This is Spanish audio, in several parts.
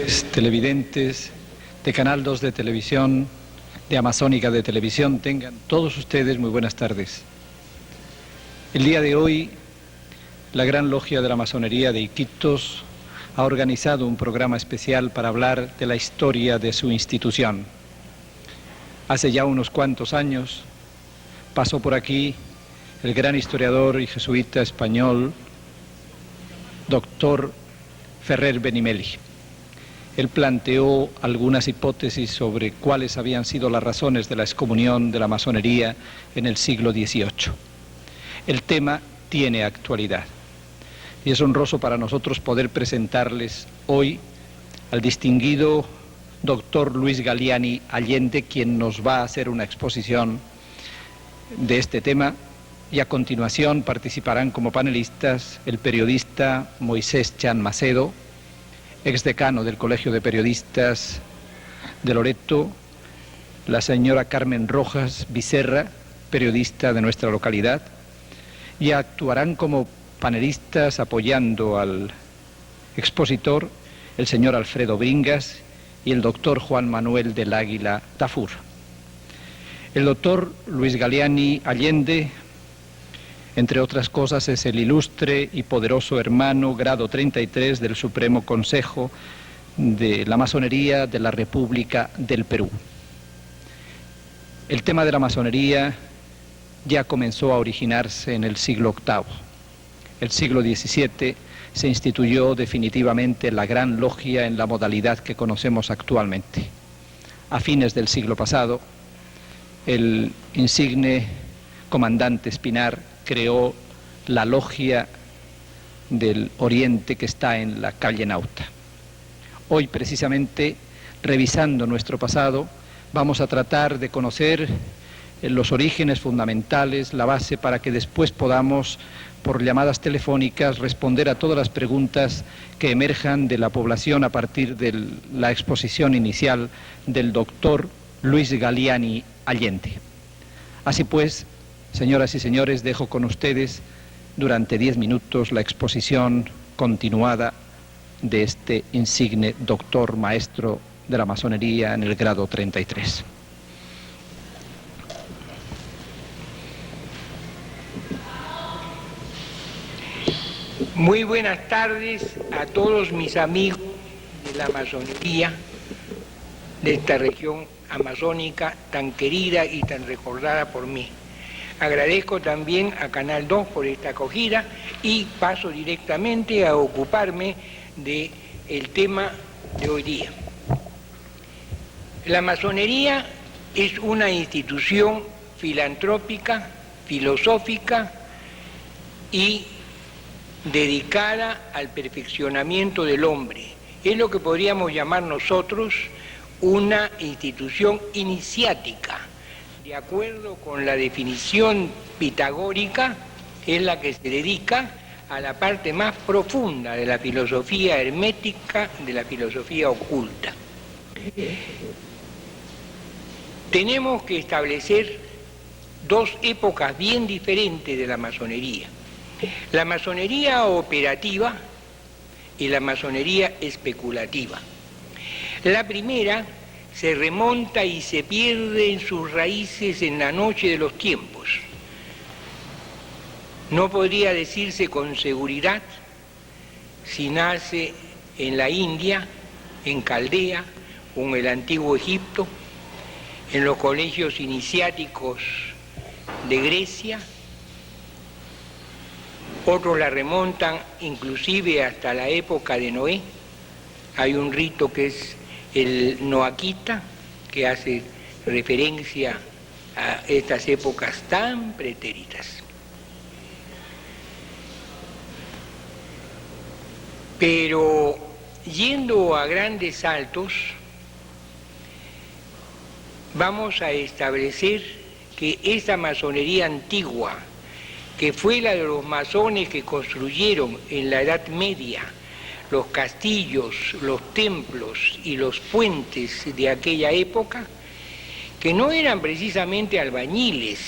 televidentes de Canal 2 de Televisión, de Amazónica de Televisión, tengan todos ustedes muy buenas tardes. El día de hoy, la Gran Logia de la Masonería de Iquitos ha organizado un programa especial para hablar de la historia de su institución. Hace ya unos cuantos años pasó por aquí el gran historiador y jesuita español, doctor Ferrer Benimeli. Él planteó algunas hipótesis sobre cuáles habían sido las razones de la excomunión de la masonería en el siglo XVIII. El tema tiene actualidad y es honroso para nosotros poder presentarles hoy al distinguido doctor Luis Galiani Allende, quien nos va a hacer una exposición de este tema, y a continuación participarán como panelistas el periodista Moisés Chan Macedo, exdecano del Colegio de Periodistas de Loreto, la señora Carmen Rojas Vicerra, periodista de nuestra localidad, y actuarán como panelistas apoyando al expositor el señor Alfredo Bringas y el doctor Juan Manuel del Águila Tafur. El doctor Luis Galiani Allende, entre otras cosas, es el ilustre y poderoso hermano grado 33 del Supremo Consejo de la Masonería de la República del Perú. El tema de la masonería ya comenzó a originarse en el siglo VIII. El siglo XVII se instituyó definitivamente la Gran Logia en la modalidad que conocemos actualmente. A fines del siglo pasado, el insigne comandante Espinar creó la Logia del Oriente, que está en la calle Nauta. Hoy, precisamente, revisando nuestro pasado, vamos a tratar de conocer los orígenes fundamentales, la base, para que después podamos, por llamadas telefónicas, responder a todas las preguntas que emerjan de la población a partir de la exposición inicial del doctor Luis Galiani Allende. Así pues, señoras y señores, dejo con ustedes durante 10 minutos la exposición continuada de este insigne doctor maestro de la masonería en el grado 33. Muy buenas tardes a todos mis amigos de la masonería de esta región amazónica tan querida y tan recordada por mí. Agradezco también a Canal 2 por esta acogida y paso directamente a ocuparme del tema de hoy día. La masonería es una institución filantrópica, filosófica y dedicada al perfeccionamiento del hombre. Es lo que podríamos llamar nosotros una institución iniciática. De acuerdo con la definición pitagórica, es la que se dedica a la parte más profunda de la filosofía hermética, de la filosofía oculta. Tenemos que establecer dos épocas bien diferentes de la masonería: la masonería operativa y la masonería especulativa. La primera se remonta y se pierde en sus raíces en la noche de los tiempos. No podría decirse con seguridad si nace en la India, en Caldea o en el antiguo Egipto, en los colegios iniciáticos de Grecia. Otros la remontan inclusive hasta la época de Noé. Hay un rito que es el Noaquita, que hace referencia a estas épocas tan pretéritas. Pero yendo a grandes saltos, vamos a establecer que esa masonería antigua, que fue la de los masones que construyeron en la Edad Media los castillos, los templos y los puentes de aquella época, que no eran precisamente albañiles,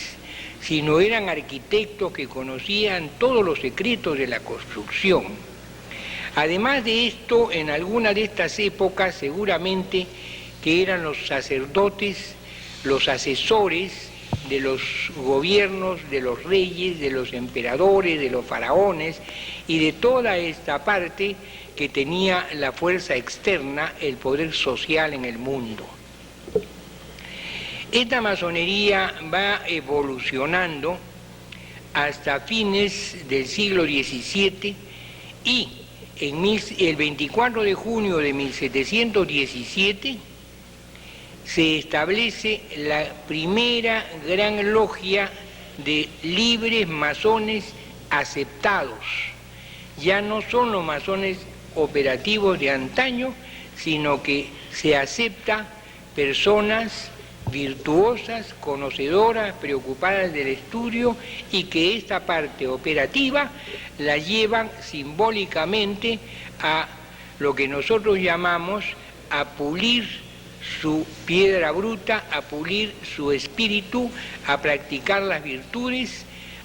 sino eran arquitectos que conocían todos los secretos de la construcción. Además de esto, en alguna de estas épocas seguramente que eran los sacerdotes, los asesores de los gobiernos, de los reyes, de los emperadores, de los faraones y de toda esta parte que tenía la fuerza externa, el poder social en el mundo. Esta masonería va evolucionando hasta fines del siglo XVII y el 24 de junio de 1717 se establece la primera gran logia de libres masones aceptados. Ya no son los masones operativos de antaño, sino que se acepta personas virtuosas, conocedoras, preocupadas del estudio y que esta parte operativa la llevan simbólicamente a lo que nosotros llamamos a pulir su piedra bruta, a pulir su espíritu, a practicar las virtudes,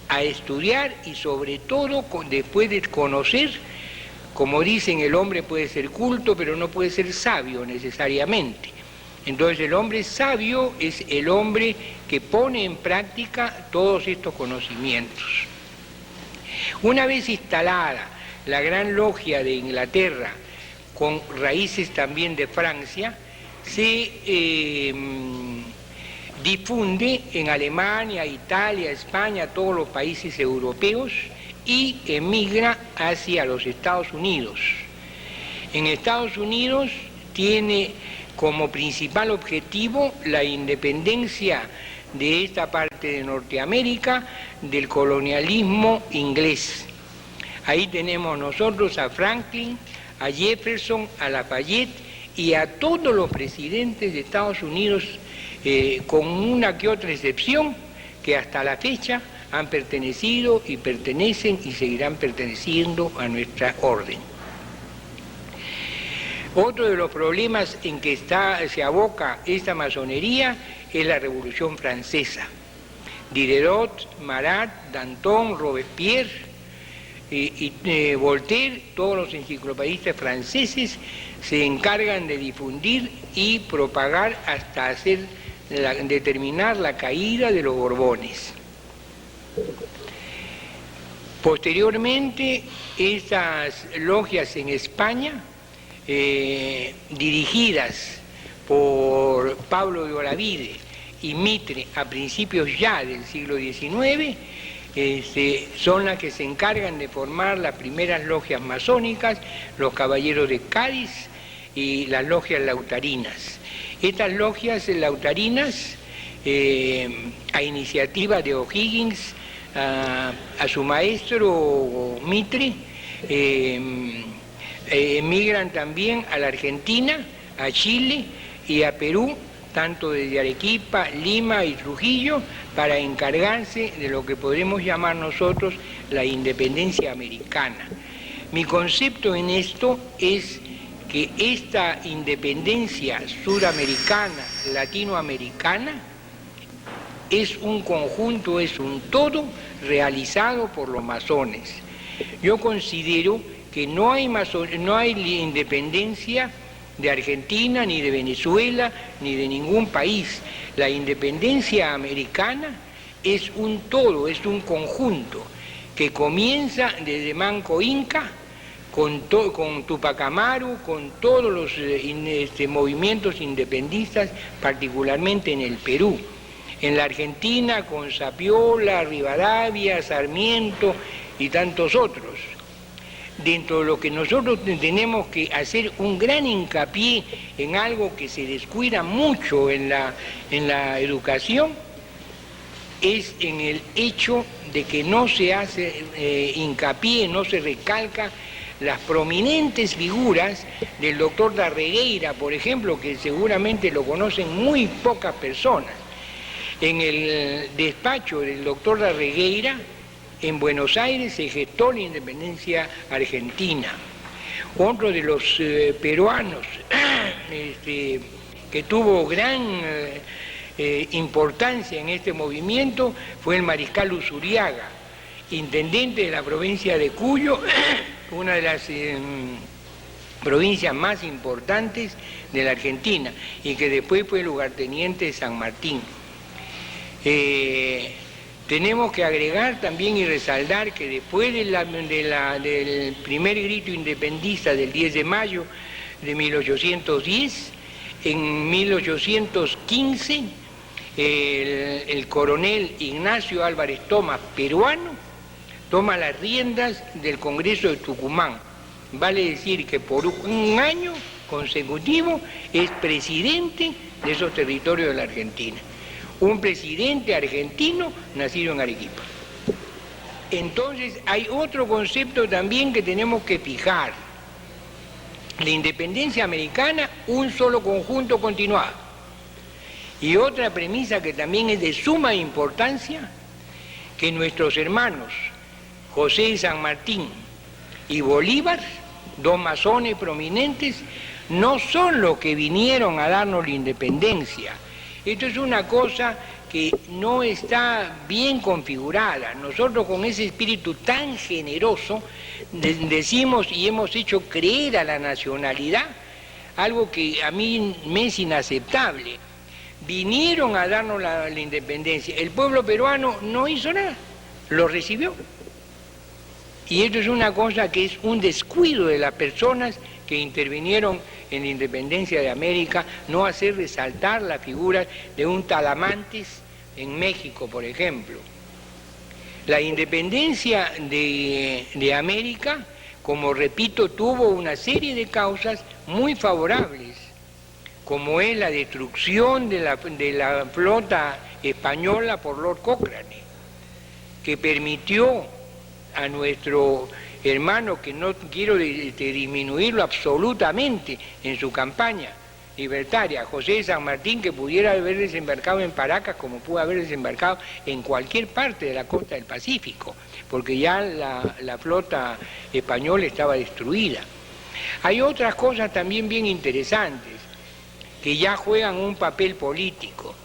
a estudiar y sobre todo después de conocer, como dicen, el hombre puede ser culto pero no puede ser sabio necesariamente. Entonces el hombre sabio es el hombre que pone en práctica todos estos conocimientos. Una vez instalada la Gran Logia de Inglaterra, con raíces también de Francia, se difunde en Alemania, Italia, España, todos los países europeos y emigra hacia los Estados Unidos. En Estados Unidos tiene como principal objetivo la independencia de esta parte de Norteamérica del colonialismo inglés. Ahí tenemos nosotros a Franklin, a Jefferson, a Lafayette y a todos los presidentes de Estados Unidos, con una que otra excepción, que hasta la fecha han pertenecido y pertenecen y seguirán perteneciendo a nuestra orden. Otro de los problemas en que se aboca esta masonería es la Revolución Francesa. Diderot, Marat, Danton, Robespierre y Voltaire, todos los enciclopedistas franceses, se encargan de difundir y propagar hasta determinar la caída de los Borbones. Posteriormente, estas logias en España, dirigidas por Pablo de Olavide y Mitre a principios ya del siglo XIX, son las que se encargan de formar las primeras logias masónicas, los Caballeros de Cádiz y las logias lautarinas. Estas logias lautarinas, a iniciativa de O'Higgins, a su maestro Mitre, emigran también a la Argentina, a Chile y a Perú, tanto desde Arequipa, Lima y Trujillo, para encargarse de lo que podemos llamar nosotros la independencia americana. Mi concepto en esto es que esta independencia suramericana, latinoamericana, es un conjunto, es un todo realizado por los masones. Yo considero que no hay independencia de Argentina, ni de Venezuela, ni de ningún país. La independencia americana es un todo, es un conjunto, que comienza desde Manco Inca, con Tupac Amaru, con todos los movimientos independistas, particularmente en el Perú. En la Argentina, con Sapiola, Rivadavia, Sarmiento y tantos otros. Dentro de lo que nosotros tenemos que hacer un gran hincapié en algo que se descuida mucho en la educación, es en el hecho de que no se hace hincapié, no se recalca las prominentes figuras del doctor Darregueira, por ejemplo, que seguramente lo conocen muy pocas personas. En el despacho del doctor Darregueira, en Buenos Aires, se gestó la independencia argentina. Otro de los peruanos que tuvo gran importancia en este movimiento fue el mariscal Usuriaga, intendente de la provincia de Cuyo, una de las provincias más importantes de la Argentina y que después fue lugarteniente de San Martín. Tenemos que agregar también y resaltar que después del primer grito independentista del 10 de mayo de 1810, en 1815, el coronel Ignacio Álvarez Thomas, peruano, toma las riendas del Congreso de Tucumán. Vale decir que por un año consecutivo es presidente de esos territorios de la Argentina. Un presidente argentino nacido en Arequipa. Entonces hay otro concepto también que tenemos que fijar. La independencia americana, un solo conjunto continuado. Y otra premisa que también es de suma importancia, que nuestros hermanos José de San Martín y Bolívar, dos masones prominentes, no son los que vinieron a darnos la independencia. Esto es una cosa que no está bien configurada. Nosotros con ese espíritu tan generoso decimos y hemos hecho creer a la nacionalidad algo que a mí me es inaceptable. Vinieron a darnos la independencia. El pueblo peruano no hizo nada, lo recibió. Y esto es una cosa que es un descuido de las personas que intervinieron en la independencia de América, no hacer resaltar la figura de un Talamantes en México, por ejemplo. La independencia de América, como repito, tuvo una serie de causas muy favorables, como es la destrucción de la flota española por Lord Cochrane, que permitió a nuestro hermano, que no quiero disminuirlo absolutamente en su campaña libertaria, José de San Martín, que pudiera haber desembarcado en Paracas como pudo haber desembarcado en cualquier parte de la costa del Pacífico, porque ya la flota española estaba destruida. Hay otras cosas también bien interesantes que ya juegan un papel político.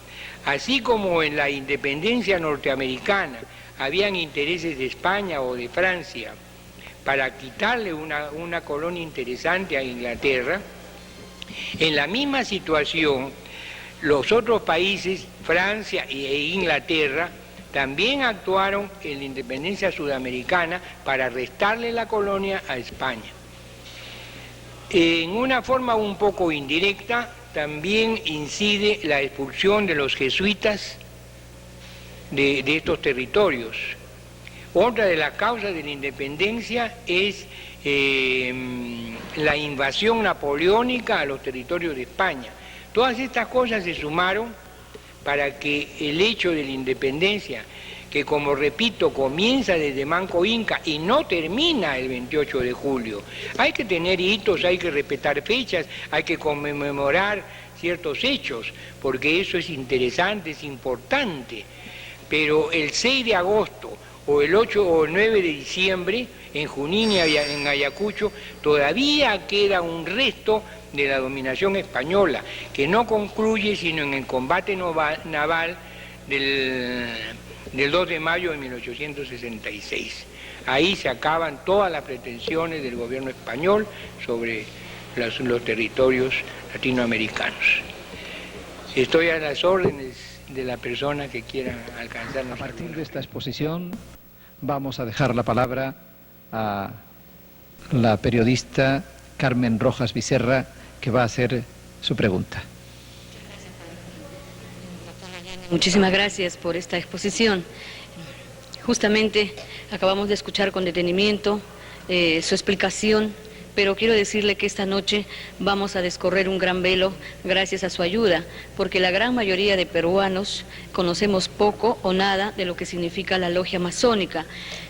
Así como en la independencia norteamericana habían intereses de España o de Francia para quitarle una colonia interesante a Inglaterra, en la misma situación los otros países, Francia e Inglaterra, también actuaron en la independencia sudamericana para restarle la colonia a España. En una forma un poco indirecta también incide la expulsión de los jesuitas de estos territorios. Otra de las causas de la independencia es la invasión napoleónica a los territorios de España. Todas estas cosas se sumaron para que el hecho de la independencia, que como repito comienza desde Manco Inca y no termina el 28 de julio, hay que tener hitos, hay que respetar fechas, hay que conmemorar ciertos hechos, porque eso es interesante, es importante, pero el 6 de agosto o el 8 o el 9 de diciembre, en Junín y en Ayacucho, todavía queda un resto de la dominación española, que no concluye sino en el combate naval del 2 de mayo de 1866. Ahí se acaban todas las pretensiones del gobierno español sobre los territorios latinoamericanos. Estoy a las órdenes de la persona que quiera alcanzarnos. A partir de esta exposición vamos a dejar la palabra a la periodista Carmen Rojas Viserra, que va a hacer su pregunta. Muchísimas gracias por esta exposición. Justamente acabamos de escuchar con detenimiento su explicación, pero quiero decirle que esta noche vamos a descorrer un gran velo gracias a su ayuda, porque la gran mayoría de peruanos conocemos poco o nada de lo que significa la logia masónica.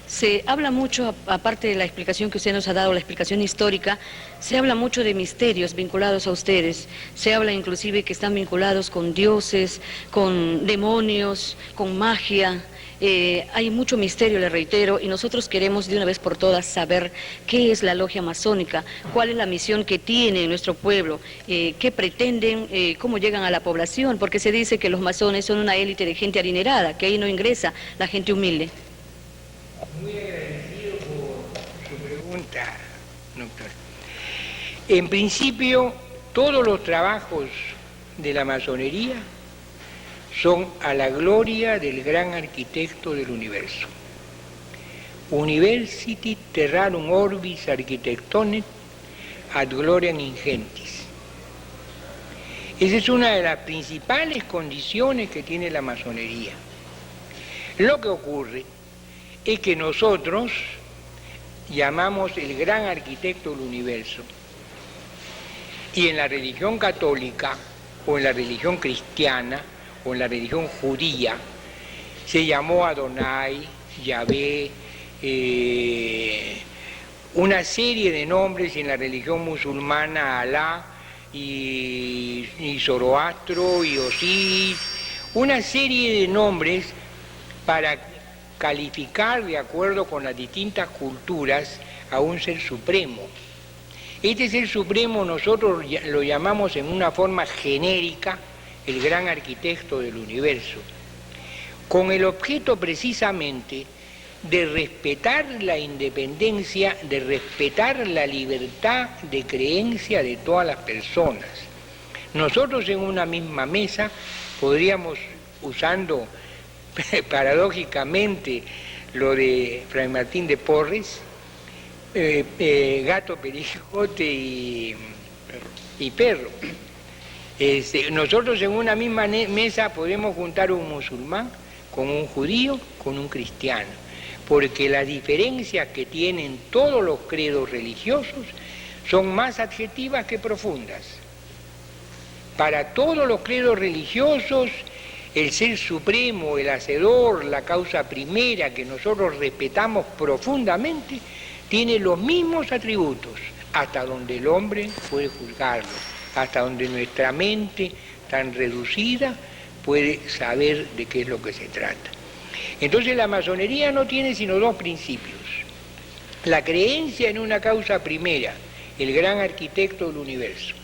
Se habla mucho, aparte de la explicación que usted nos ha dado, la explicación histórica, se habla mucho de misterios vinculados a ustedes. Se habla inclusive que están vinculados con dioses, con demonios, con magia. Hay mucho misterio, le reitero, y nosotros queremos de una vez por todas saber qué es la logia masónica, cuál es la misión que tiene nuestro pueblo, qué pretenden, cómo llegan a la población, porque se dice que los masones son una élite de gente adinerada, que ahí no ingresa la gente humilde. Muy agradecido por su pregunta. pregunta, doctor. En principio, todos los trabajos de la masonería son a la gloria del gran arquitecto del universo. University terrarum orbis architectonet ad gloriam ingentis. Esa es una de las principales condiciones que tiene la masonería. Lo que ocurre es que nosotros llamamos el gran arquitecto del universo, y en la religión católica o en la religión cristiana o en la religión judía se llamó Adonai, Yahvé, una serie de nombres, y en la religión musulmana Alá y Zoroastro y Osiris, una serie de nombres para calificar de acuerdo con las distintas culturas a un ser supremo. Este ser supremo nosotros lo llamamos en una forma genérica el gran arquitecto del universo, con el objeto precisamente de respetar la independencia, de respetar la libertad de creencia de todas las personas. Nosotros en una misma mesa podríamos, usando paradójicamente lo de Fray Martín de Porres, gato, pericote y perro. Nosotros en una misma mesa podemos juntar un musulmán con un judío, con un cristiano, porque las diferencias que tienen todos los credos religiosos son más adjetivas que profundas. Para todos los credos religiosos, el ser supremo, el hacedor, la causa primera que nosotros respetamos profundamente, tiene los mismos atributos, hasta donde el hombre puede juzgarlo, hasta donde nuestra mente tan reducida puede saber de qué es lo que se trata. Entonces la masonería no tiene sino dos principios: la creencia en una causa primera, el gran arquitecto del universo,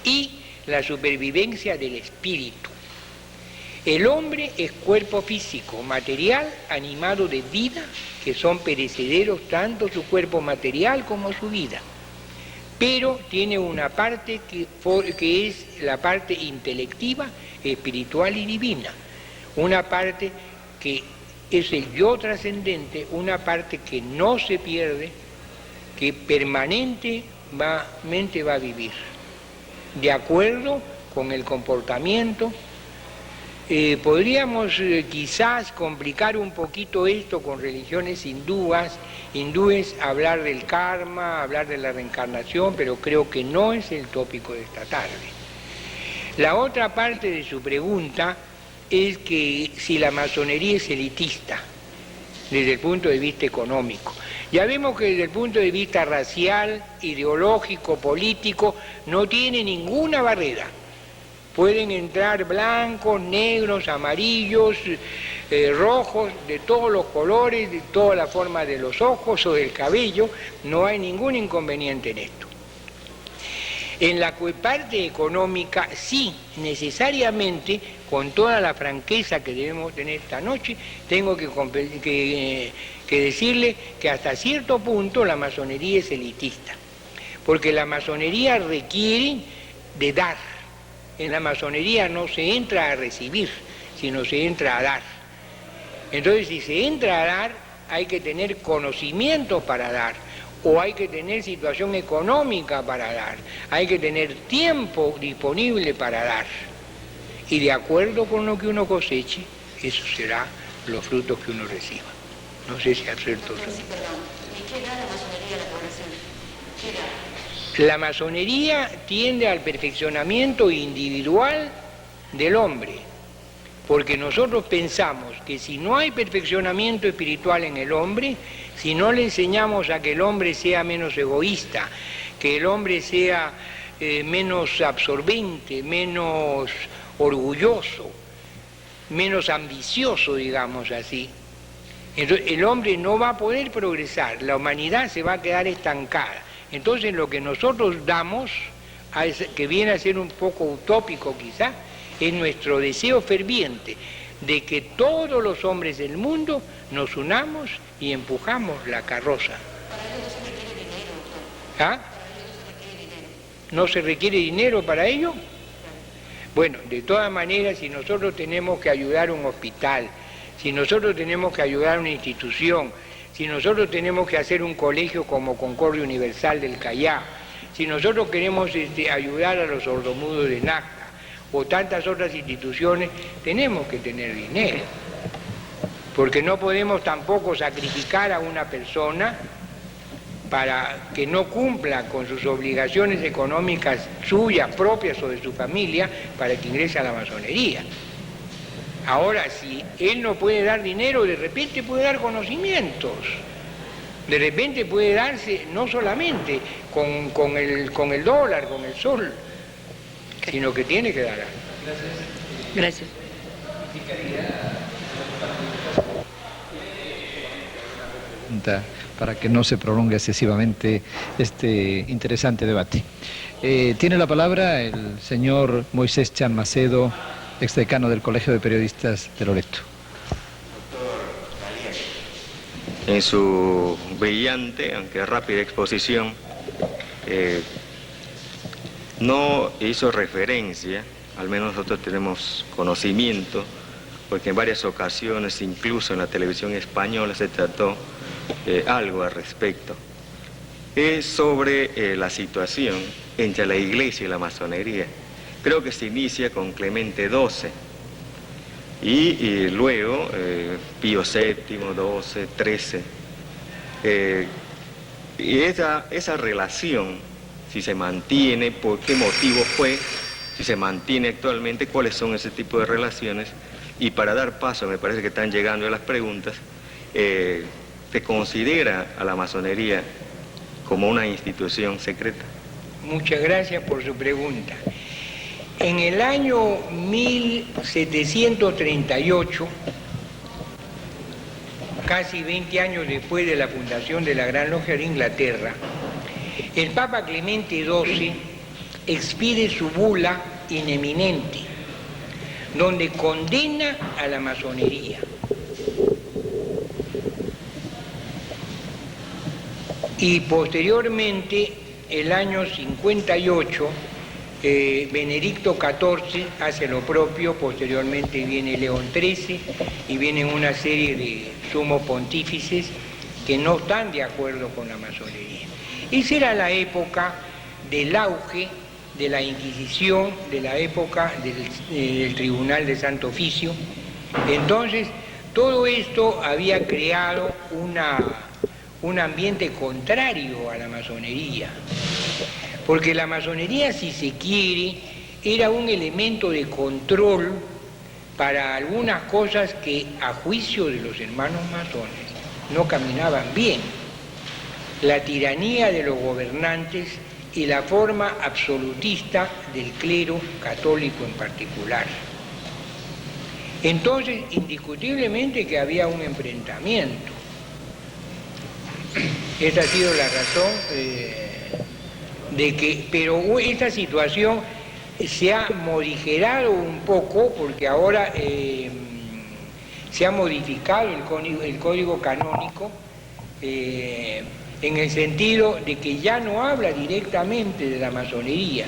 y la supervivencia del espíritu. El hombre es cuerpo físico, material, animado de vida, que son perecederos tanto su cuerpo material como su vida. Pero tiene una parte que es la parte intelectiva, espiritual y divina. Una parte que es el yo trascendente, una parte que no se pierde, que permanentemente va a vivir, de acuerdo con el comportamiento. Podríamos quizás complicar un poquito esto con religiones hindúes, hablar del karma, hablar de la reencarnación, pero creo que no es el tópico de esta tarde. La otra parte de su pregunta es que si la masonería es elitista desde el punto de vista económico. Ya vemos que desde el punto de vista racial, ideológico, político, no tiene ninguna barrera. Pueden entrar blancos, negros, amarillos, rojos, de todos los colores, de toda la forma de los ojos o del cabello, no hay ningún inconveniente en esto. En la parte económica, sí, necesariamente, con toda la franqueza que debemos tener esta noche, tengo que decirle que hasta cierto punto la masonería es elitista, porque la masonería requiere de dar. En la masonería no se entra a recibir, sino se entra a dar. Entonces, si se entra a dar, hay que tener conocimiento para dar, o hay que tener situación económica para dar, hay que tener tiempo disponible para dar. Y de acuerdo con lo que uno coseche, eso será los frutos que uno reciba. No sé si acerto. ¿De qué da la masonería a la población? ¿Qué da? La masonería tiende al perfeccionamiento individual del hombre, porque nosotros pensamos que si no hay perfeccionamiento espiritual en el hombre, si no le enseñamos a que el hombre sea menos egoísta, que el hombre sea menos absorbente, menos orgulloso, menos ambicioso, digamos así, entonces el hombre no va a poder progresar, la humanidad se va a quedar estancada. Entonces lo que nosotros damos, que viene a ser un poco utópico quizá, es nuestro deseo ferviente de que todos los hombres del mundo nos unamos y empujamos la carroza. Para ello no se requiere dinero. ¿Ah? ¿No se requiere dinero para ello? Bueno, de todas maneras, si nosotros tenemos que ayudar a un hospital, si nosotros tenemos que ayudar a una institución, si nosotros tenemos que hacer un colegio como Concordia Universal del Callao, si nosotros queremos ayudar a los sordomudos de Nazca o tantas otras instituciones, tenemos que tener dinero. Porque no podemos tampoco sacrificar a una persona para que no cumpla con sus obligaciones económicas suyas, propias o de su familia, para que ingrese a la masonería. Ahora, si él no puede dar dinero, de repente puede dar conocimientos. De repente puede darse no solamente con el dólar, con el sol, sino que tiene que dar algo. Gracias. Para que no se prolongue excesivamente este interesante debate. Tiene la palabra el señor Moisés Chan Macedo, exdecano del Colegio de Periodistas de Loreto. En su brillante, aunque rápida exposición, no hizo referencia, al menos nosotros tenemos conocimiento, porque en varias ocasiones, incluso en la televisión española, se trató algo al respecto. Es sobre la situación entre la iglesia y la masonería. Creo que se inicia con Clemente XII y luego Pío VII, XII, XIII. Y esa relación, si se mantiene, por qué motivo fue, si se mantiene actualmente, cuáles son ese tipo de relaciones. Y para dar paso, me parece que están llegando las preguntas, ¿se considera a la masonería como una institución secreta? Muchas gracias por su pregunta. En el año 1738, casi 20 años después de la fundación de la Gran Logia de Inglaterra, el Papa Clemente XII expide su bula in eminente, donde condena a la masonería. Y posteriormente, el año 58, Benedicto XIV hace lo propio, posteriormente viene León XIII y vienen una serie de sumos pontífices que no están de acuerdo con la masonería. Esa era la época del auge de la Inquisición, de la época del Tribunal de Santo Oficio. Entonces, todo esto había creado un ambiente contrario a la masonería, porque la masonería, si se quiere, era un elemento de control para algunas cosas que, a juicio de los hermanos masones, no caminaban bien. La tiranía de los gobernantes y la forma absolutista del clero católico en particular. Entonces, indiscutiblemente que había un enfrentamiento. Esa ha sido la razón pero esta situación se ha morigerado un poco porque ahora se ha modificado el código canónico en el sentido de que ya no habla directamente de la masonería,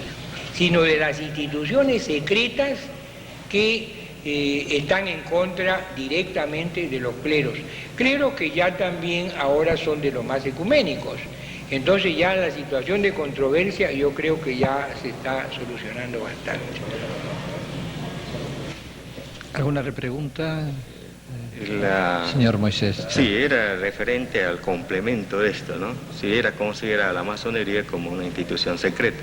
sino de las instituciones secretas que están en contra directamente de los cleros que ya también ahora son de los más ecuménicos. Entonces ya la situación de controversia yo creo que ya se está solucionando bastante. ¿Alguna repregunta, señor Moisés? Sí, era referente al complemento de esto, ¿no? Si era considerada la masonería como una institución secreta.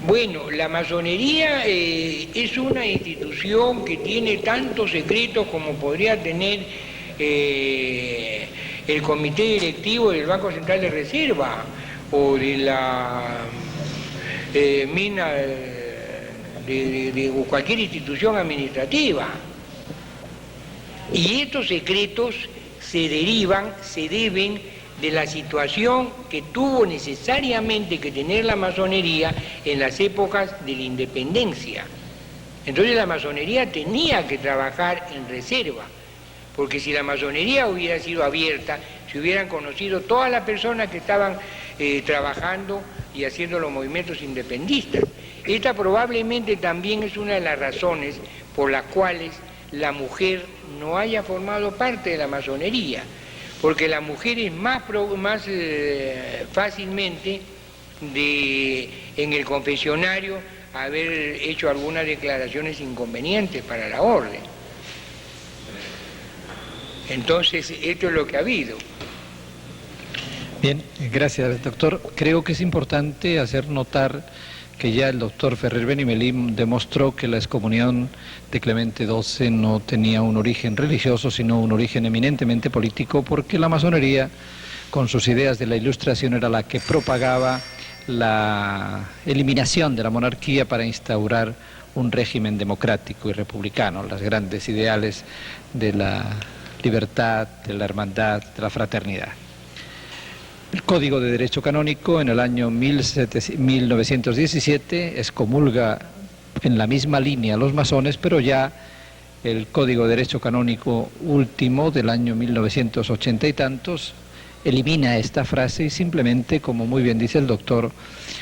Bueno, la masonería es una institución que tiene tantos secretos como podría tener el comité directivo del Banco Central de Reserva o de la mina de cualquier institución administrativa. Y estos secretos se deben de la situación que tuvo necesariamente que tener la masonería en las épocas de la independencia. Entonces la masonería tenía que trabajar en reserva, porque si la masonería hubiera sido abierta, si hubieran conocido todas las personas que estaban trabajando y haciendo los movimientos independistas. Esta probablemente también es una de las razones por las cuales la mujer no haya formado parte de la masonería, porque la mujer es más fácilmente en el confesionario haber hecho algunas declaraciones inconvenientes para la orden. Entonces, esto es lo que ha habido. Bien, gracias, doctor. Creo que es importante hacer notar que ya el doctor Ferrer Benimeli demostró que la excomunión de Clemente XII no tenía un origen religioso, sino un origen eminentemente político, porque la masonería, con sus ideas de la Ilustración, era la que propagaba la eliminación de la monarquía para instaurar un régimen democrático y republicano, los grandes ideales de la libertad, de la hermandad, de la fraternidad. El Código de Derecho Canónico en el año 1917 excomulga en la misma línea a los masones, pero ya el Código de Derecho Canónico último del año 1980 y tantos elimina esta frase y simplemente, como muy bien dice el doctor,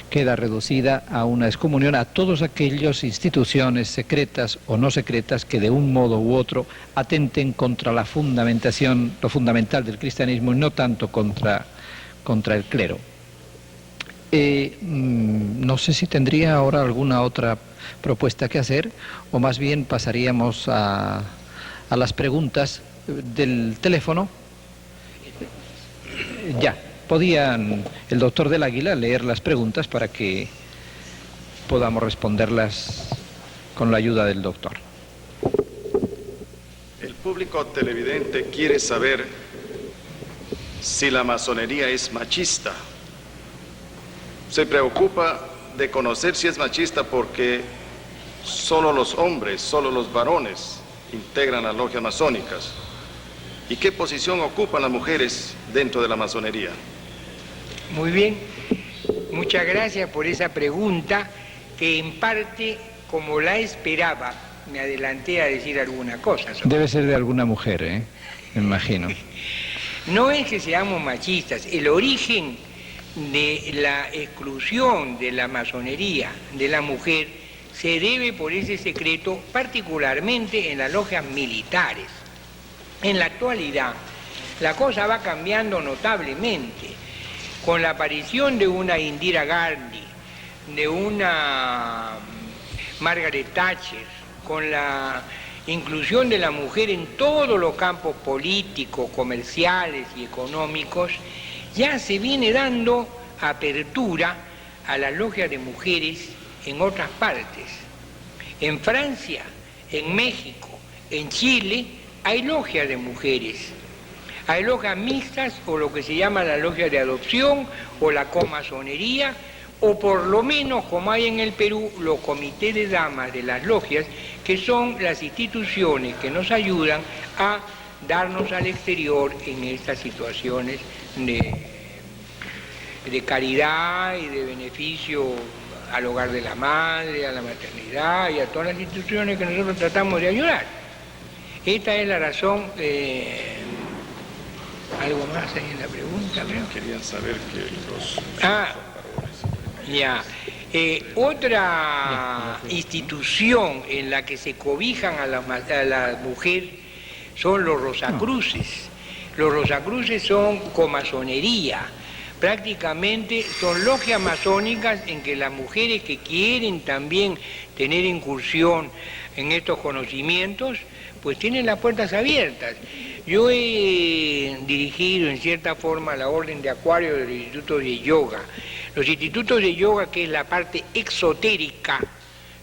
queda reducida a una excomunión a todas aquellas instituciones secretas o no secretas que de un modo u otro atenten contra la fundamentación, lo fundamental del cristianismo y no tanto contra el clero. No sé si tendría ahora alguna otra propuesta que hacer o más bien pasaríamos a las preguntas del teléfono. Ya, podían el doctor del Águila leer las preguntas para que podamos responderlas con la ayuda del doctor. El público televidente quiere saber si la masonería es machista. Se preocupa de conocer si es machista porque solo los hombres, solo los varones integran las logias masónicas. ¿Y qué posición ocupan las mujeres dentro de la masonería? Muy bien, muchas gracias por esa pregunta que en parte, como la esperaba, me adelanté a decir alguna cosa. Debe ser de alguna mujer, me imagino. No es que seamos machistas, el origen de la exclusión de la masonería de la mujer se debe por ese secreto particularmente en las logias militares. En la actualidad la cosa va cambiando notablemente con la aparición de una Indira Gandhi, de una Margaret Thatcher, con la inclusión de la mujer en todos los campos políticos, comerciales y económicos. Ya se viene dando apertura a las logias de mujeres en otras partes. En Francia, en México, en Chile, hay logias de mujeres. Hay logias mixtas o lo que se llama la logia de adopción o la comasonería, o por lo menos, como hay en el Perú, los comités de damas de las logias, que son las instituciones que nos ayudan a darnos al exterior en estas situaciones de caridad y de beneficio al hogar de la madre, a la maternidad y a todas las instituciones que nosotros tratamos de ayudar. Esta es la razón. ¿Algo más ahí en la pregunta? Creo. Querían saber que los... Ya. Otra institución en la que se cobijan a la mujer son los Rosacruces. Los Rosacruces son comasonería. Prácticamente son logias masónicas en que las mujeres que quieren también tener incursión en estos conocimientos, pues tienen las puertas abiertas. Yo he dirigido en cierta forma la Orden de Acuario de los institutos de yoga. Los institutos de yoga, que es la parte exotérica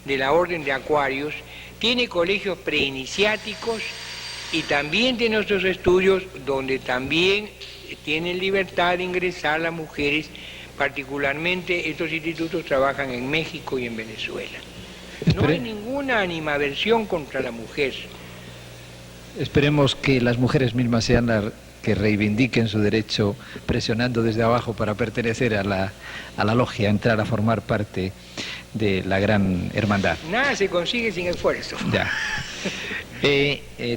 de la Orden de Acuarios, tiene colegios preiniciáticos y también tiene otros estudios donde también tienen libertad de ingresar las mujeres. Particularmente estos institutos trabajan en México y en Venezuela. No hay ninguna animadversión contra la mujer. Esperemos que las mujeres mismas sean las que reivindiquen su derecho presionando desde abajo para pertenecer a la logia, entrar a formar parte de la gran hermandad. Nada se consigue sin esfuerzo. Ya.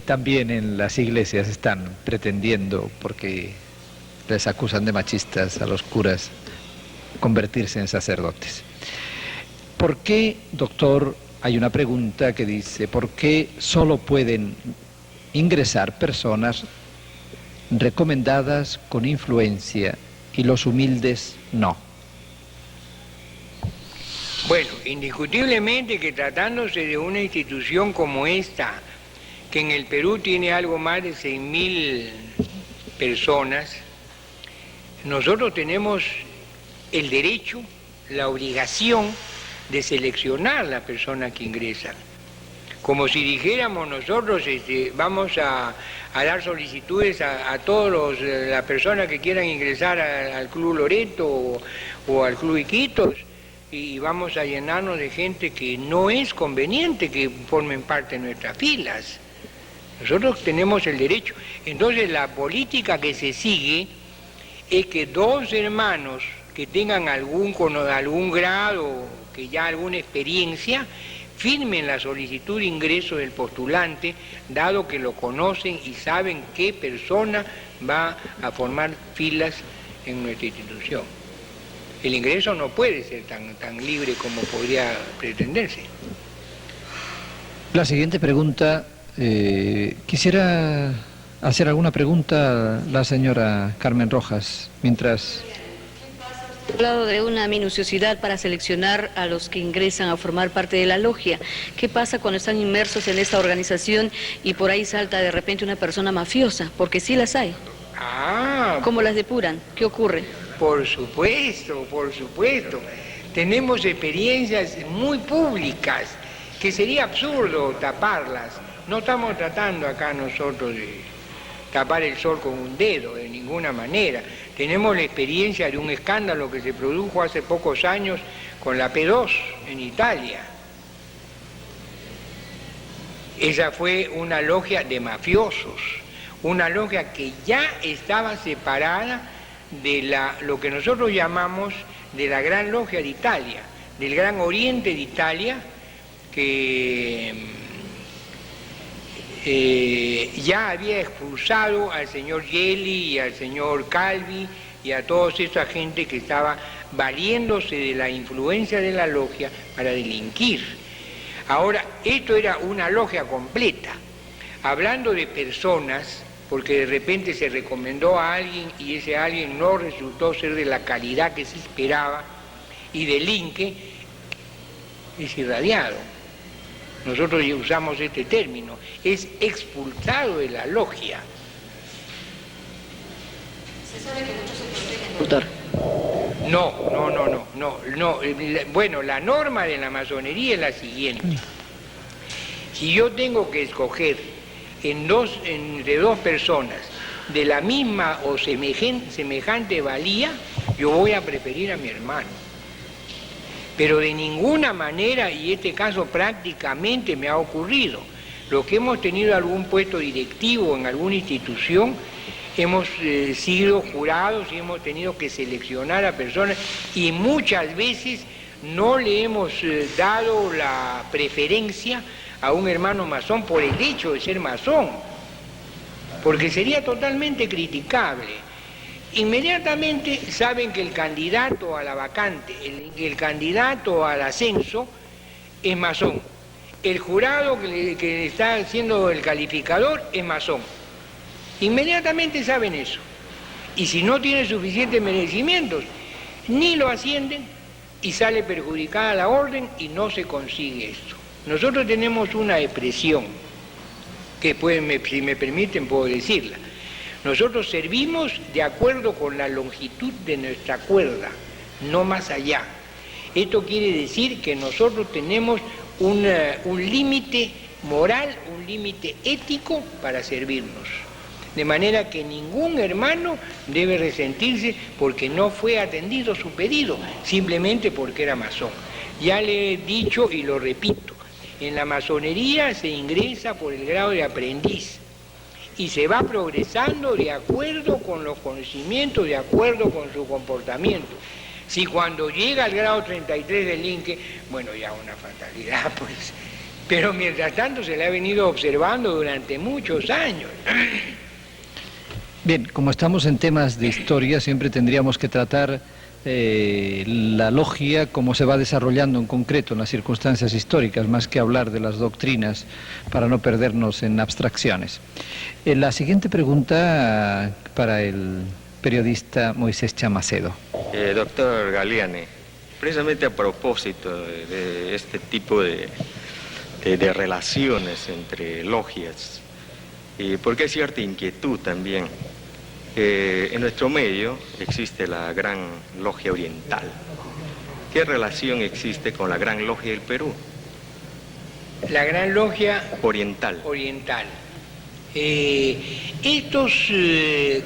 También en las iglesias están pretendiendo, porque les acusan de machistas a los curas convertirse en sacerdotes. ¿Por qué, doctor, hay una pregunta que dice, ¿por qué solo pueden ingresar personas recomendadas con influencia y los humildes no? Bueno, indiscutiblemente que tratándose de una institución como esta, que en el Perú tiene algo más de 6.000 personas, nosotros tenemos el derecho, la obligación de seleccionar la persona que ingresa. Como si dijéramos nosotros, vamos a dar solicitudes a todas las personas que quieran ingresar al Club Loreto o al Club Iquitos, y vamos a llenarnos de gente que no es conveniente que formen parte de nuestras filas. Nosotros tenemos el derecho. Entonces la política que se sigue es que dos hermanos que tengan algún grado, que ya alguna experiencia, firmen la solicitud de ingreso del postulante, dado que lo conocen y saben qué persona va a formar filas en nuestra institución. El ingreso no puede ser tan libre como podría pretenderse. La siguiente pregunta, quisiera hacer alguna pregunta a la señora Carmen Rojas, mientras... Ha hablado de una minuciosidad para seleccionar a los que ingresan a formar parte de la logia. ¿Qué pasa cuando están inmersos en esta organización y por ahí salta de repente una persona mafiosa? Porque sí las hay. ¿Cómo las depuran? ¿Qué ocurre? Por supuesto, por supuesto. Tenemos experiencias muy públicas que sería absurdo taparlas. No estamos tratando acá nosotros de tapar el sol con un dedo, de ninguna manera. Tenemos la experiencia de un escándalo que se produjo hace pocos años con la P2 en Italia. Esa fue una logia de mafiosos, una logia que ya estaba separada de lo que nosotros llamamos de la Gran Logia de Italia, del Gran Oriente de Italia, que ya había expulsado al señor Gelli y al señor Calvi y a toda esa gente que estaba valiéndose de la influencia de la logia para delinquir. Ahora, esto era una logia completa. Hablando de personas, porque de repente se recomendó a alguien y ese alguien no resultó ser de la calidad que se esperaba y delinque, es irradiado. Nosotros ya usamos este término, es expulsado de la logia. Se sabe que muchos se protegen, doctor. No. Bueno, la norma de la masonería es la siguiente. Si yo tengo que escoger entre dos personas de la misma o semejante valía, yo voy a preferir a mi hermano. Pero de ninguna manera, y este caso prácticamente me ha ocurrido, los que hemos tenido algún puesto directivo en alguna institución, hemos sido jurados y hemos tenido que seleccionar a personas y muchas veces no le hemos dado la preferencia a un hermano masón por el hecho de ser masón, porque sería totalmente criticable. Inmediatamente saben que el candidato a la vacante, el candidato al ascenso es masón. El jurado que está haciendo el calificador es masón. Inmediatamente saben eso. Y si no tiene suficientes merecimientos, ni lo ascienden y sale perjudicada la orden y no se consigue esto. Nosotros tenemos una expresión que si me permiten puedo decirla. Nosotros servimos de acuerdo con la longitud de nuestra cuerda, no más allá. Esto quiere decir que nosotros tenemos un límite moral, un límite ético para servirnos. De manera que ningún hermano debe resentirse porque no fue atendido su pedido, simplemente porque era masón. Ya le he dicho y lo repito, en la masonería se ingresa por el grado de aprendiz y se va progresando de acuerdo con los conocimientos, de acuerdo con su comportamiento. Si cuando llega al grado 33 del Inque, bueno, ya una fatalidad, pues, pero mientras tanto se le ha venido observando durante muchos años. Bien, como estamos en temas de historia, siempre tendríamos que tratar la logia, cómo se va desarrollando en concreto en las circunstancias históricas, más que hablar de las doctrinas para no perdernos en abstracciones. La siguiente pregunta para el periodista Moisés Chamacedo. Doctor Galiani, precisamente a propósito de este tipo de relaciones entre logias, porque hay cierta inquietud también. En nuestro medio existe la Gran Logia Oriental. ¿Qué relación existe con la Gran Logia del Perú? La Gran Logia Oriental. Estos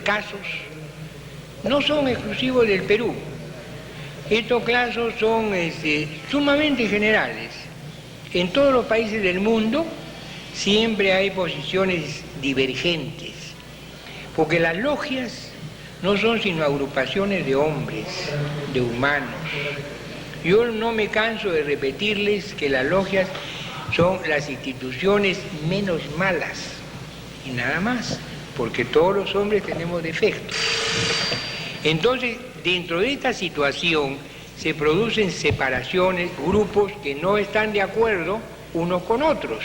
casos no son exclusivos del Perú. Estos casos son sumamente generales. En todos los países del mundo siempre hay posiciones divergentes, porque las logias no son sino agrupaciones de hombres, de humanos. Yo no me canso de repetirles que las logias son las instituciones menos malas, y nada más, porque todos los hombres tenemos defectos. Entonces, dentro de esta situación se producen separaciones, grupos que no están de acuerdo unos con otros.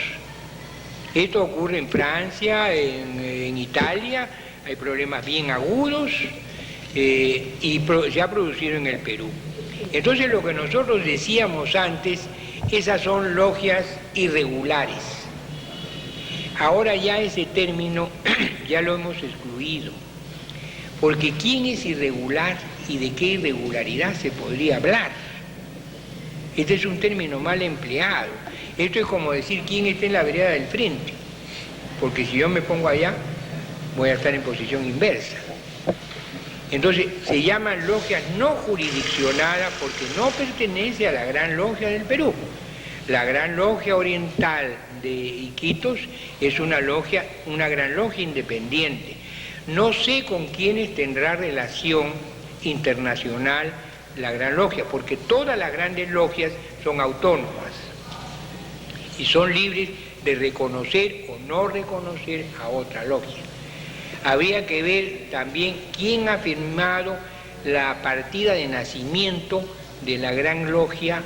Esto ocurre en Francia, en Italia, hay problemas bien agudos y se ha producido en el Perú. Entonces lo que nosotros decíamos antes, esas son logias irregulares. Ahora ya ese término ya lo hemos excluido, porque ¿quién es irregular y de qué irregularidad se podría hablar? Este es un término mal empleado. Esto es como decir quién está en la vereda del frente, porque si yo me pongo allá, voy a estar en posición inversa. Entonces, se llaman logias no jurisdiccionadas porque no pertenece a la Gran Logia del Perú. La Gran Logia Oriental de Iquitos es una gran logia independiente. No sé con quiénes tendrá relación internacional la Gran Logia, porque todas las grandes logias son autónomas y son libres de reconocer o no reconocer a otra logia. Habría que ver también quién ha firmado la partida de nacimiento de la Gran Logia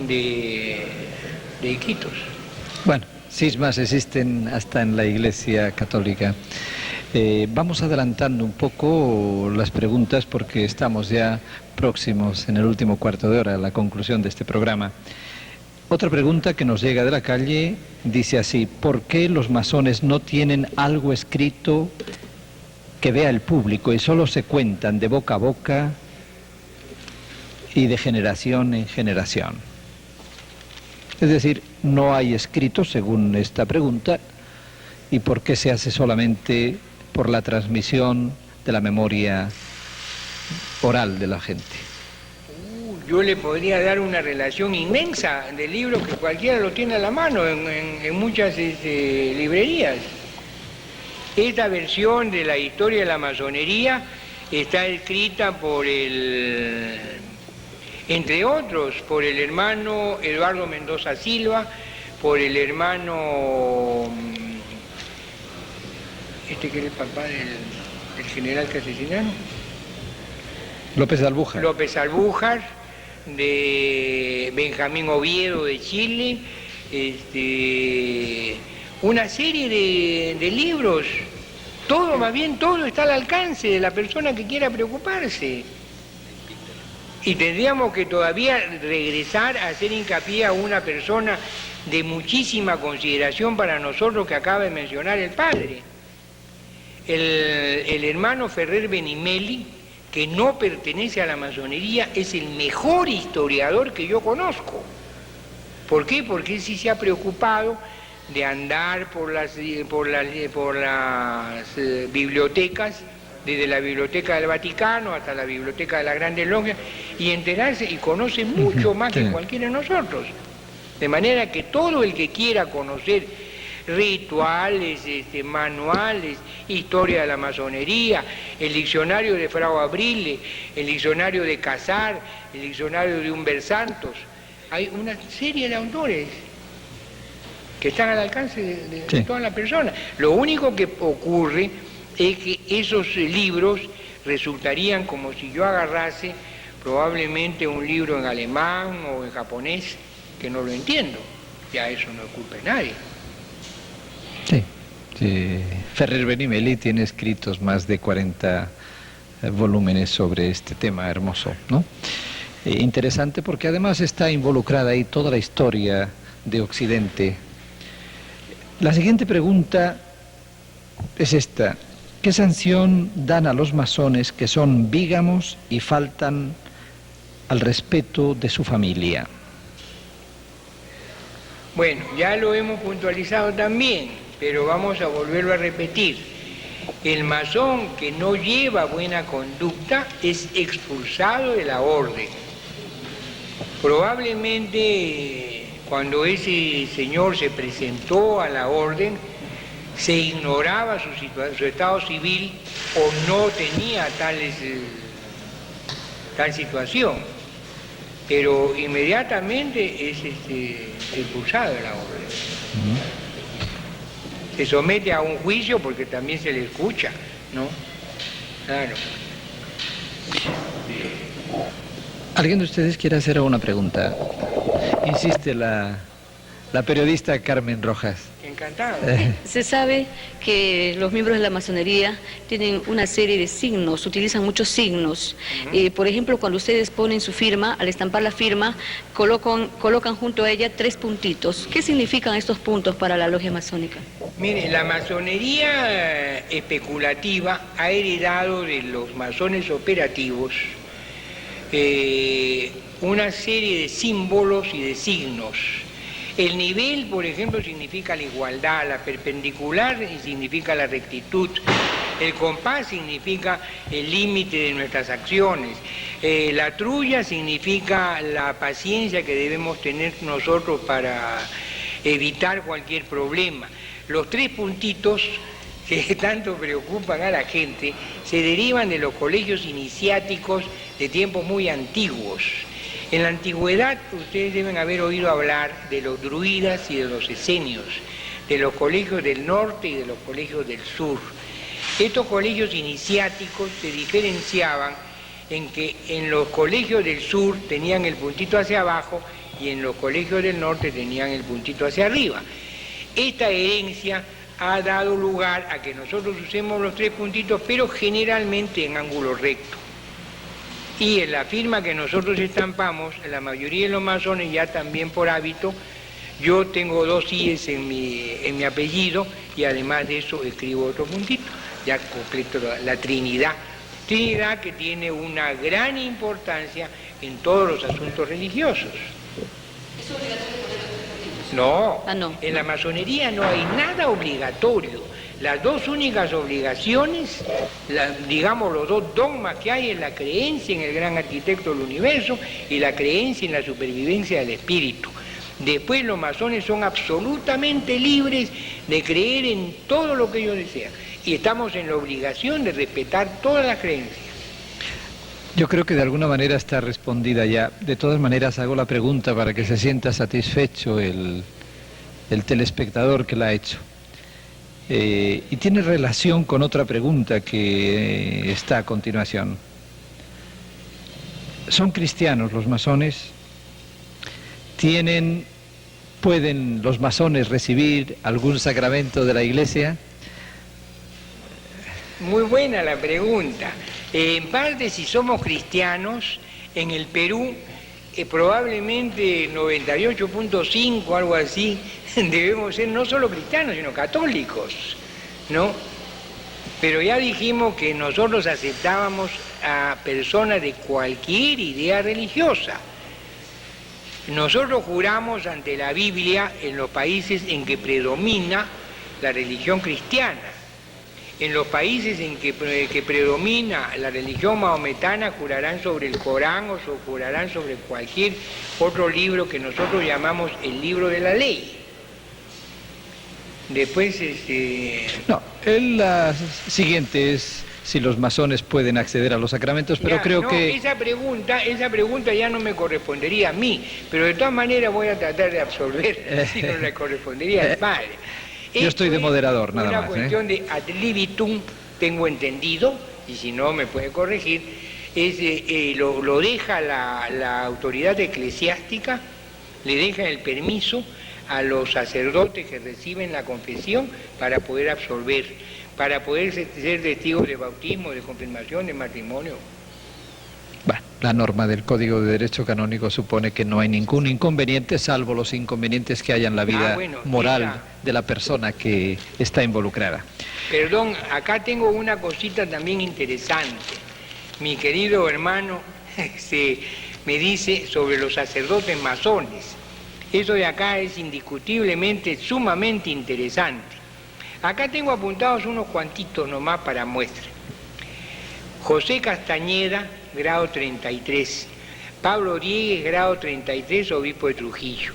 de Iquitos. Bueno, cismas existen hasta en la Iglesia Católica. Vamos adelantando un poco las preguntas porque estamos ya próximos en el último cuarto de hora a la conclusión de este programa. Otra pregunta que nos llega de la calle dice así: ¿por qué los masones no tienen algo escrito que vea el público y solo se cuentan de boca a boca y de generación en generación? Es decir, no hay escrito según esta pregunta, ¿y por qué se hace solamente por la transmisión de la memoria oral de la gente? Yo le podría dar una relación inmensa de libros que cualquiera lo tiene a la mano en muchas librerías. Esta versión de la historia de la masonería está escrita por entre otros, por el hermano Eduardo Mendoza Silva, por el hermano, que era el papá del general que asesinaron. López de Albújar. López Albújar, de Benjamín Oviedo de Chile, una serie de libros, todo, más bien todo está al alcance de la persona que quiera preocuparse. Y tendríamos que todavía regresar a hacer hincapié a una persona de muchísima consideración para nosotros que acaba de mencionar el padre. El hermano Ferrer Benimeli, que no pertenece a la masonería, es el mejor historiador que yo conozco. ¿Por qué? Porque él sí se ha preocupado de andar por las bibliotecas, desde la Biblioteca del Vaticano hasta la Biblioteca de la Grandes Logias, y enterarse, y conoce mucho más que cualquiera de nosotros. De manera que todo el que quiera conocer rituales, manuales, historia de la masonería, el diccionario de Frau Abrile, el diccionario de Casar, el diccionario de Humber Santos, hay una serie de autores que están al alcance de toda la persona. Lo único que ocurre es que esos libros resultarían como si yo agarrase probablemente un libro en alemán o en japonés, que no lo entiendo. Ya eso no es culpa de nadie. Sí, sí. Ferrer Benimeli tiene escritos más de 40 volúmenes sobre este tema hermoso, ¿no? Interesante porque además está involucrada ahí toda la historia de Occidente. La siguiente pregunta es esta: ¿qué sanción dan a los masones que son bígamos y faltan al respeto de su familia? Bueno, ya lo hemos puntualizado también, pero vamos a volverlo a repetir. El masón que no lleva buena conducta es expulsado de la orden. Probablemente cuando ese señor se presentó a la orden, se ignoraba su estado civil o no tenía tal situación, pero inmediatamente es expulsado de la orden. Se somete a un juicio porque también se le escucha, ¿no? Claro. ¿Alguien de ustedes quiere hacer alguna pregunta? Insiste la periodista Carmen Rojas. Encantado. Se sabe que los miembros de la masonería tienen una serie de signos, utilizan muchos signos. Por ejemplo, cuando ustedes ponen su firma, al estampar la firma, colocan junto a ella 3 puntitos. ¿Qué significan estos puntos para la logia masónica? Mire, la masonería especulativa ha heredado de los masones operativos una serie de símbolos y de signos. El nivel, por ejemplo, significa la igualdad, la perpendicular significa la rectitud, el compás significa el límite de nuestras acciones, la trulla significa la paciencia que debemos tener nosotros para evitar cualquier problema. Los 3 puntitos que tanto preocupan a la gente se derivan de los colegios iniciáticos de tiempos muy antiguos. En la antigüedad ustedes deben haber oído hablar de los druidas y de los esenios, de los colegios del norte y de los colegios del sur. Estos colegios iniciáticos se diferenciaban en que en los colegios del sur tenían el puntito hacia abajo y en los colegios del norte tenían el puntito hacia arriba. Esta herencia ha dado lugar a que nosotros usemos los 3 puntitos, pero generalmente en ángulo recto. Y en la firma que nosotros estampamos, la mayoría de los masones ya también por hábito, yo tengo 2 i's en mi apellido y además de eso escribo otro puntito, ya completo la Trinidad. Trinidad que tiene una gran importancia en todos los asuntos religiosos. ¿Es obligatorio poner los 3 puntitos? No, no, en la masonería no hay nada obligatorio. Las 2 únicas obligaciones, digamos los 2 dogmas que hay, es la creencia en el gran arquitecto del universo y la creencia en la supervivencia del espíritu. Después los masones son absolutamente libres de creer en todo lo que ellos desean y estamos en la obligación de respetar todas las creencias. Yo creo que de alguna manera está respondida ya. De todas maneras hago la pregunta para que se sienta satisfecho el telespectador que la ha hecho. Y tiene relación con otra pregunta que está a continuación. ¿Son cristianos los masones? ¿Pueden los masones recibir algún sacramento de la Iglesia? Muy buena la pregunta. En parte, si somos cristianos, en el Perú, probablemente 98.5, algo así, debemos ser no solo cristianos, sino católicos, ¿no? Pero ya dijimos que nosotros aceptábamos a personas de cualquier idea religiosa. Nosotros juramos ante la Biblia en los países en que predomina la religión cristiana. En los países en que predomina la religión mahometana jurarán sobre el Corán o jurarán sobre cualquier otro libro que nosotros llamamos el libro de la ley. Después, No, la siguiente es si los masones pueden acceder a los sacramentos, pero ya, creo no, que... Esa pregunta ya no me correspondería a mí, pero de todas maneras voy a tratar de absolver si no le correspondería al padre. Yo estoy de moderador, nada más. Es una cuestión de ad libitum tengo entendido, y si no me puede corregir, lo deja la autoridad eclesiástica, le deja el permiso a los sacerdotes que reciben la confesión para poder absolver, para poder ser testigos de bautismo, de confirmación, de matrimonio. Bueno, la norma del Código de Derecho Canónico supone que no hay ningún inconveniente, salvo los inconvenientes que haya en la vida moral de la persona que está involucrada. Perdón, acá tengo una cosita también interesante. Mi querido hermano me dice sobre los sacerdotes masones. Eso de acá es indiscutiblemente sumamente interesante. Acá tengo apuntados unos cuantitos nomás para muestra. José Castañeda, grado 33. Pablo Diegues, grado 33, obispo de Trujillo.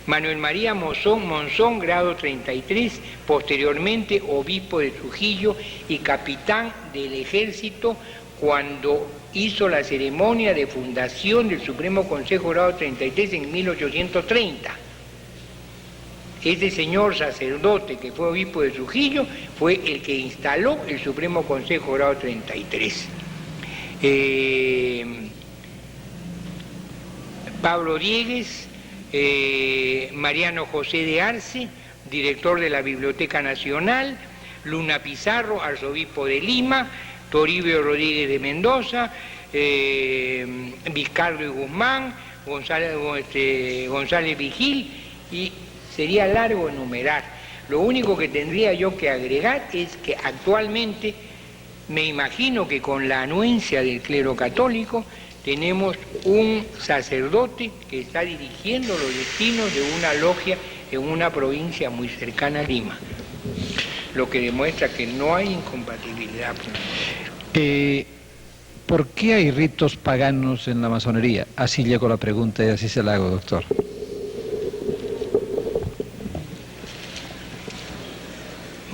Manuel María Monzón, grado 33, posteriormente obispo de Trujillo y capitán del ejército cuando hizo la ceremonia de fundación del Supremo Consejo grado 33 en 1830. Este señor sacerdote que fue obispo de Trujillo fue el que instaló el Supremo Consejo grado 33. Pablo Diegues, Mariano José de Arce, director de la Biblioteca Nacional, Luna Pizarro, arzobispo de Lima, Toribio Rodríguez de Mendoza, Vizcardo y Guzmán, González Vigil, y sería largo enumerar. Lo único que tendría yo que agregar es que actualmente me imagino que con la anuencia del clero católico tenemos un sacerdote que está dirigiendo los destinos de una logia en una provincia muy cercana a Lima, lo que demuestra que no hay incompatibilidad. ¿Por qué hay ritos paganos en la masonería? Así llegó la pregunta y así se la hago, doctor.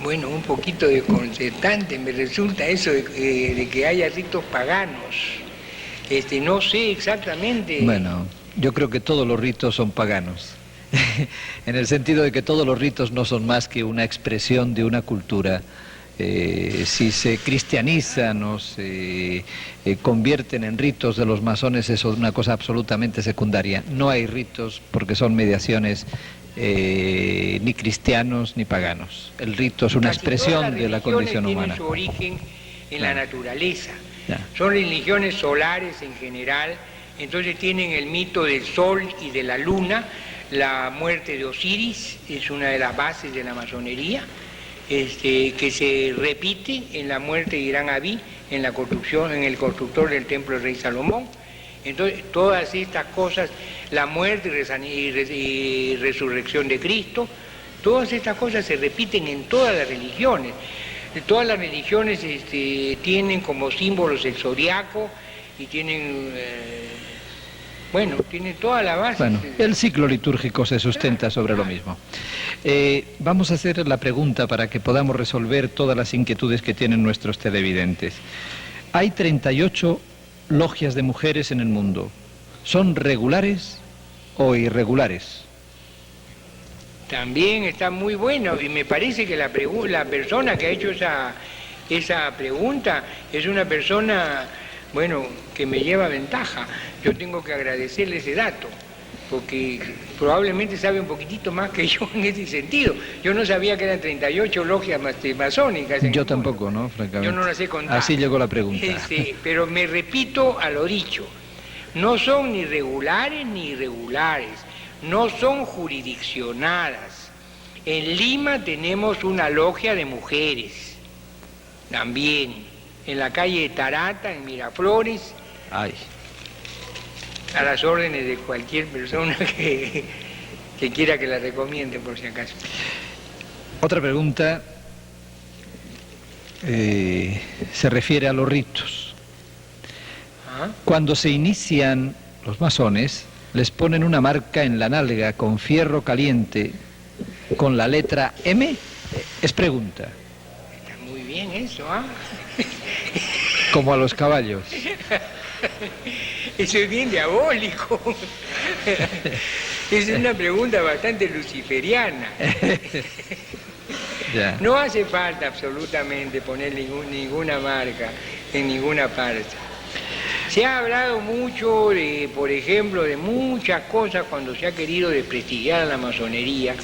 Bueno, un poquito desconcertante me resulta eso de que haya ritos paganos. No sé exactamente. Bueno, yo creo que todos los ritos son paganos, en el sentido de que todos los ritos no son más que una expresión de una cultura. Si se cristianizan o se convierten en ritos de los masones, eso es una cosa absolutamente secundaria. No hay ritos porque son mediaciones ni cristianos ni paganos. El rito es una expresión de la condición humana. Tienen su origen en la naturaleza. Son religiones solares en general, entonces tienen el mito del sol y de la luna. La muerte de Osiris es una de las bases de la masonería, que se repite en la muerte de Irán Abí, en la construcción, en el constructor del templo del rey Salomón. Entonces, todas estas cosas, la muerte y resurrección de Cristo, todas estas cosas se repiten en todas las religiones. Todas las religiones tienen como símbolos el zodiaco y tienen, tienen toda la base. Bueno, el ciclo litúrgico se sustenta sobre lo mismo. Vamos a hacer la pregunta para que podamos resolver todas las inquietudes que tienen nuestros televidentes. Hay 38 logias de mujeres en el mundo. ¿Son regulares o irregulares? También está muy bueno, y me parece que la persona que ha hecho esa pregunta es una persona, que me lleva ventaja. Yo tengo que agradecerle ese dato, porque probablemente sabe un poquitito más que yo en ese sentido. Yo no sabía que eran 38 logias masónicas. Yo tampoco, ¿no? Francamente. Yo no las he contado. Así llegó la pregunta. Pero me repito a lo dicho, no son ni regulares ni irregulares. No son jurisdiccionadas. En Lima tenemos una logia de mujeres, también, en la calle de Tarata, en Miraflores, a las órdenes de cualquier persona que quiera que la recomiende, por si acaso. Otra pregunta se refiere a los ritos. Cuando se inician los masones, les ponen una marca en la nalga con fierro caliente con la letra M. Es pregunta. Está muy bien eso, Como a los caballos. Eso es bien diabólico. Es una pregunta bastante luciferiana. Ya. No hace falta absolutamente poner ninguna marca en ninguna parte. Se ha hablado mucho, por ejemplo, de muchas cosas cuando se ha querido desprestigiar a la masonería,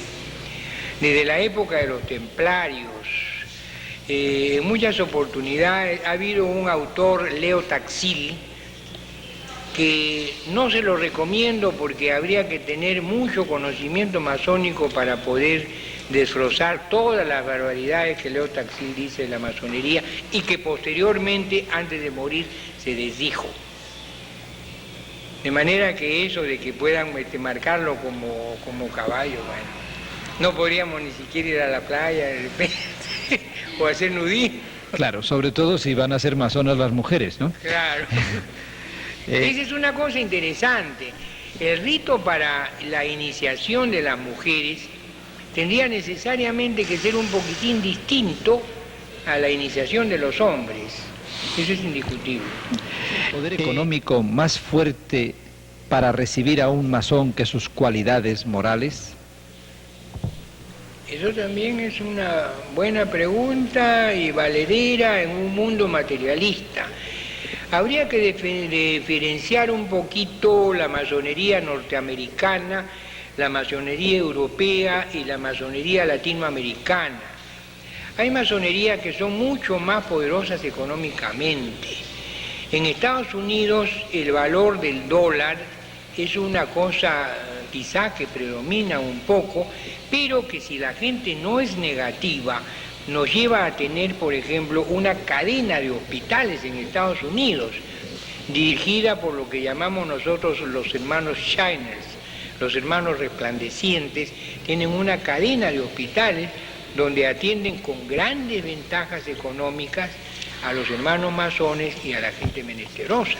desde la época de los templarios. En muchas oportunidades ha habido un autor, Leo Taxil, que no se lo recomiendo porque habría que tener mucho conocimiento masónico para poder desglosar todas las barbaridades que Leo Taxil dice de la masonería y que posteriormente, antes de morir, se desdijo. De manera que eso de que puedan marcarlo como caballo, bueno, no podríamos ni siquiera ir a la playa de repente o hacer nudismo. Claro, sobre todo si van a ser masonas las mujeres, ¿no? Claro. Esa es una cosa interesante. El rito para la iniciación de las mujeres tendría necesariamente que ser un poquitín distinto a la iniciación de los hombres. Eso es indiscutible. ¿Poder económico más fuerte para recibir a un masón que sus cualidades morales? Eso también es una buena pregunta y valedera en un mundo materialista. Habría que diferenciar un poquito la masonería norteamericana, la masonería europea y la masonería latinoamericana. Hay masonerías que son mucho más poderosas económicamente. En Estados Unidos el valor del dólar es una cosa quizá que predomina un poco, pero que si la gente no es negativa, nos lleva a tener, por ejemplo, una cadena de hospitales en Estados Unidos, dirigida por lo que llamamos nosotros los hermanos Shiners, los hermanos resplandecientes. Tienen una cadena de hospitales donde atienden con grandes ventajas económicas a los hermanos masones y a la gente menesterosa.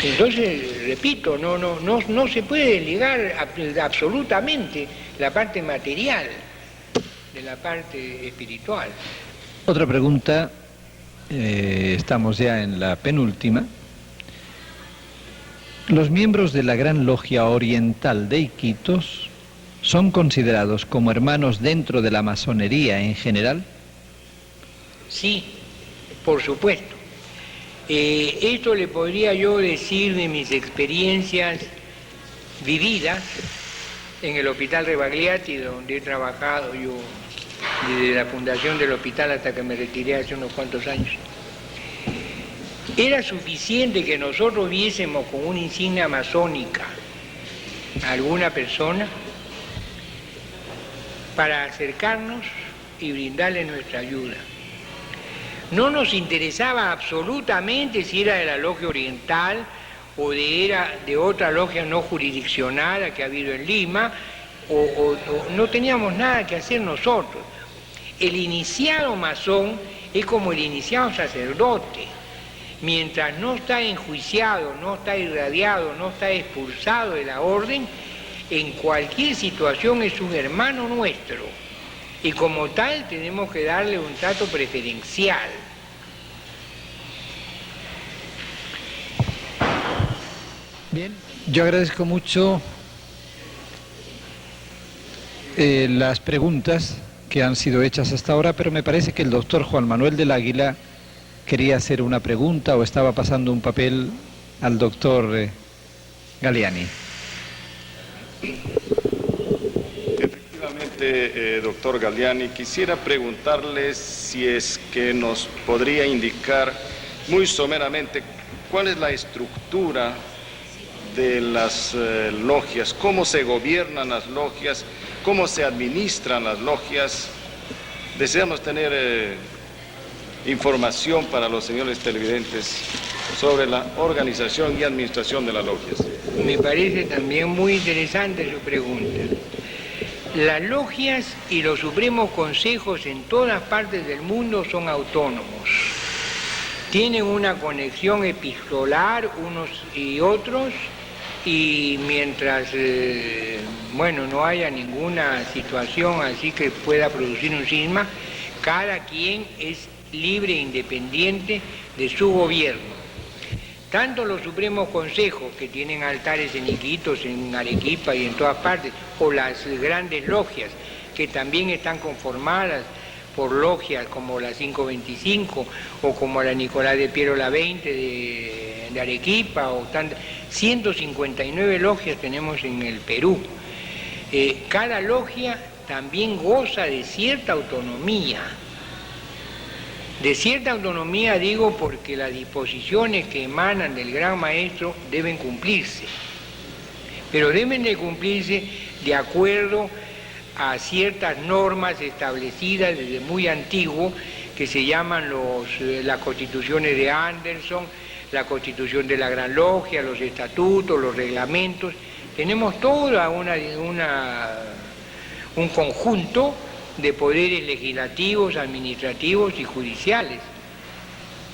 Entonces, repito, no se puede ligar absolutamente la parte material de la parte espiritual. Otra pregunta, estamos ya en la penúltima. ¿Los miembros de la Gran Logia Oriental de Iquitos son considerados como hermanos dentro de la masonería en general? Sí, por supuesto. Esto le podría yo decir de mis experiencias vividas en el Hospital Rebagliati, donde he trabajado yo desde la fundación del hospital hasta que me retiré hace unos cuantos años. Era suficiente que nosotros viésemos con una insignia masónica a alguna persona para acercarnos y brindarle nuestra ayuda. No nos interesaba absolutamente si era de la Logia Oriental o era de otra logia no jurisdiccionada que ha habido en Lima, o no teníamos nada que hacer nosotros. El iniciado masón es como el iniciado sacerdote. Mientras no está enjuiciado, no está irradiado, no está expulsado de la orden, en cualquier situación es un hermano nuestro. Y como tal tenemos que darle un trato preferencial. Bien, yo agradezco mucho las preguntas que han sido hechas hasta ahora, pero me parece que el doctor Juan Manuel del Águila quería hacer una pregunta o estaba pasando un papel al doctor Galiani. Doctor Galiani, quisiera preguntarle si es que nos podría indicar muy someramente cuál es la estructura de las logias, cómo se gobiernan las logias, cómo se administran las logias. Deseamos tener información para los señores televidentes sobre la organización y administración de las logias. Me parece también muy interesante su pregunta. Las logias y los supremos consejos en todas partes del mundo son autónomos. Tienen una conexión epistolar unos y otros, y mientras no haya ninguna situación así que pueda producir un cisma, cada quien es libre e independiente de su gobierno. Tanto los supremos consejos, que tienen altares en Iquitos, en Arequipa y en todas partes, o las grandes logias, que también están conformadas por logias como la 525 o como la Nicolás de Piero la 20 de Arequipa, o 159 logias tenemos en el Perú. Cada logia también goza de cierta autonomía. De cierta autonomía digo porque las disposiciones que emanan del Gran Maestro deben cumplirse, pero deben de cumplirse de acuerdo a ciertas normas establecidas desde muy antiguo, que se llaman las constituciones de Anderson, la constitución de la Gran Logia, los estatutos, los reglamentos. Tenemos toda un conjunto de poderes legislativos, administrativos y judiciales.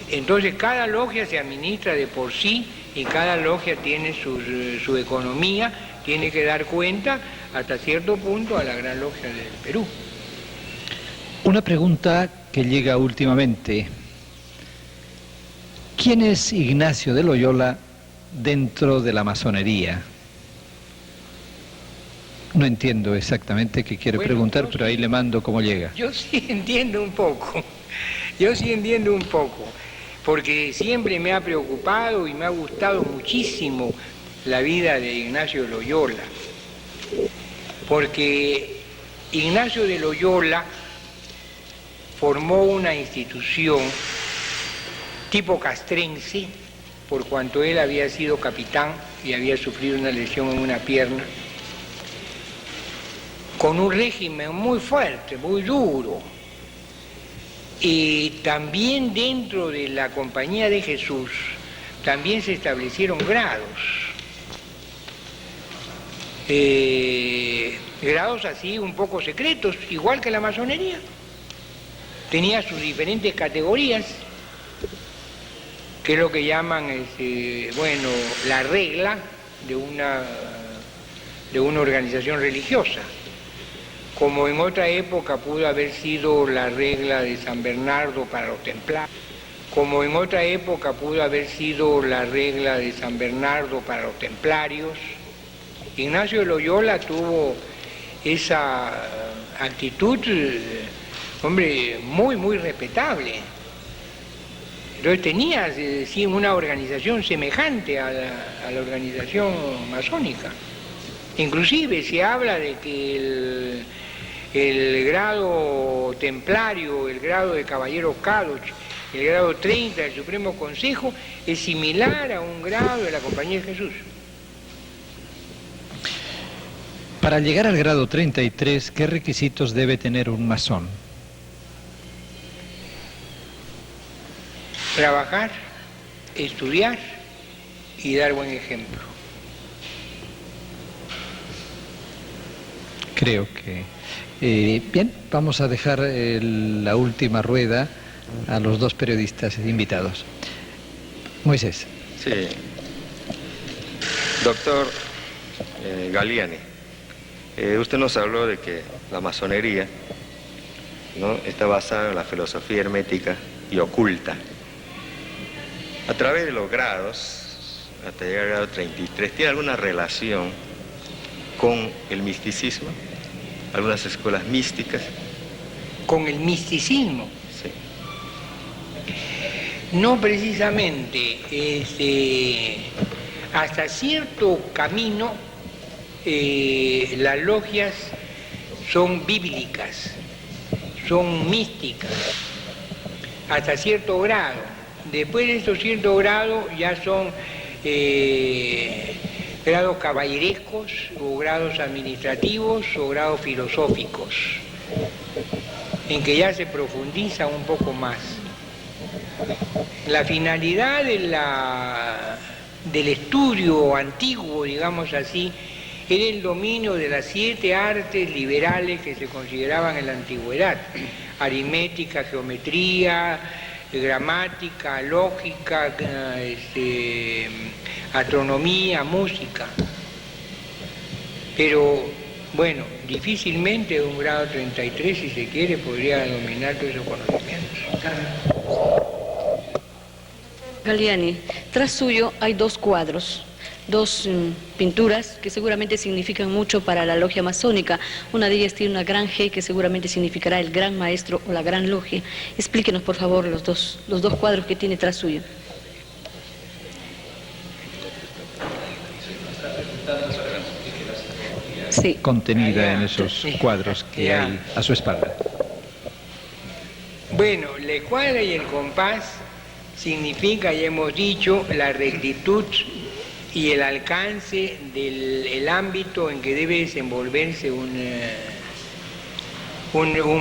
Entonces cada logia se administra de por sí y cada logia tiene su economía, tiene que dar cuenta hasta cierto punto a la Gran Logia del Perú. Una pregunta que llega últimamente. ¿Quién es Ignacio de Loyola dentro de la masonería? No entiendo exactamente qué quiere preguntar, pero ahí le mando cómo llega. Yo sí entiendo un poco, porque siempre me ha preocupado y me ha gustado muchísimo la vida de Ignacio de Loyola, porque Ignacio de Loyola formó una institución tipo castrense, por cuanto él había sido capitán y había sufrido una lesión en una pierna, con un régimen muy fuerte, muy duro. Y también dentro de la Compañía de Jesús también se establecieron grados. Grados así un poco secretos, igual que la masonería. Tenía sus diferentes categorías, que es lo que llaman la regla de una organización religiosa, como en otra época pudo haber sido la regla de San Bernardo para los templarios, como en otra época pudo haber sido la regla de San Bernardo para los templarios. Ignacio de Loyola tuvo esa actitud, hombre, muy, muy respetable. Entonces tenía una organización semejante a la organización masónica. Inclusive se habla de que el grado templario, el grado de caballero Kadosh, el grado 30 del Supremo Consejo es similar a un grado de la Compañía de Jesús. Para llegar al grado 33, ¿qué requisitos debe tener un masón? Trabajar, estudiar y dar buen ejemplo. Creo que... bien, vamos a dejar la última rueda a los dos periodistas invitados. Moisés. Sí. Doctor Galliani, usted nos habló de que la masonería, ¿no?, está basada en la filosofía hermética y oculta. A través de los grados, hasta llegar al grado 33, ¿tiene alguna relación con el misticismo? ¿Algunas escuelas místicas? ¿Con el misticismo? Sí. No precisamente. Hasta cierto camino las logias son bíblicas, son místicas, hasta cierto grado. Después de estos cierto grado ya son grados caballerescos o grados administrativos o grados filosóficos, en que ya se profundiza un poco más. La finalidad del estudio antiguo, digamos así, era el dominio de las 7 artes liberales que se consideraban en la antigüedad: aritmética, geometría, gramática, lógica, astronomía, música. Pero bueno, difícilmente un grado 33, si se quiere, podría dominar todos esos conocimientos. Galliani, tras suyo hay 2 cuadros. dos pinturas que seguramente significan mucho para la logia masónica. Una de ellas tiene una gran G que seguramente significará el gran maestro o la gran logia. Explíquenos por favor los dos cuadros que tiene tras suyo. Sí. Contenida en esos cuadros que hay a su espalda. Bueno, la escuadra y el compás significa, ya hemos dicho, la rectitud y el alcance del ámbito en que debe desenvolverse un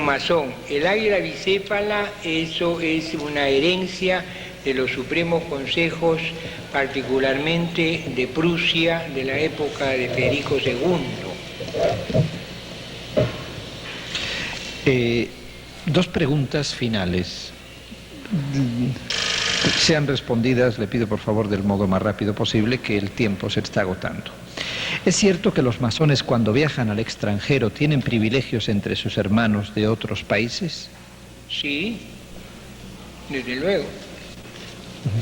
masón. El águila bicéfala, eso es una herencia de los supremos consejos, particularmente de Prusia, de la época de Federico II. Dos preguntas finales. Sean respondidas, le pido por favor del modo más rápido posible, que el tiempo se está agotando. ¿Es cierto que los masones cuando viajan al extranjero tienen privilegios entre sus hermanos de otros países? Sí, desde luego.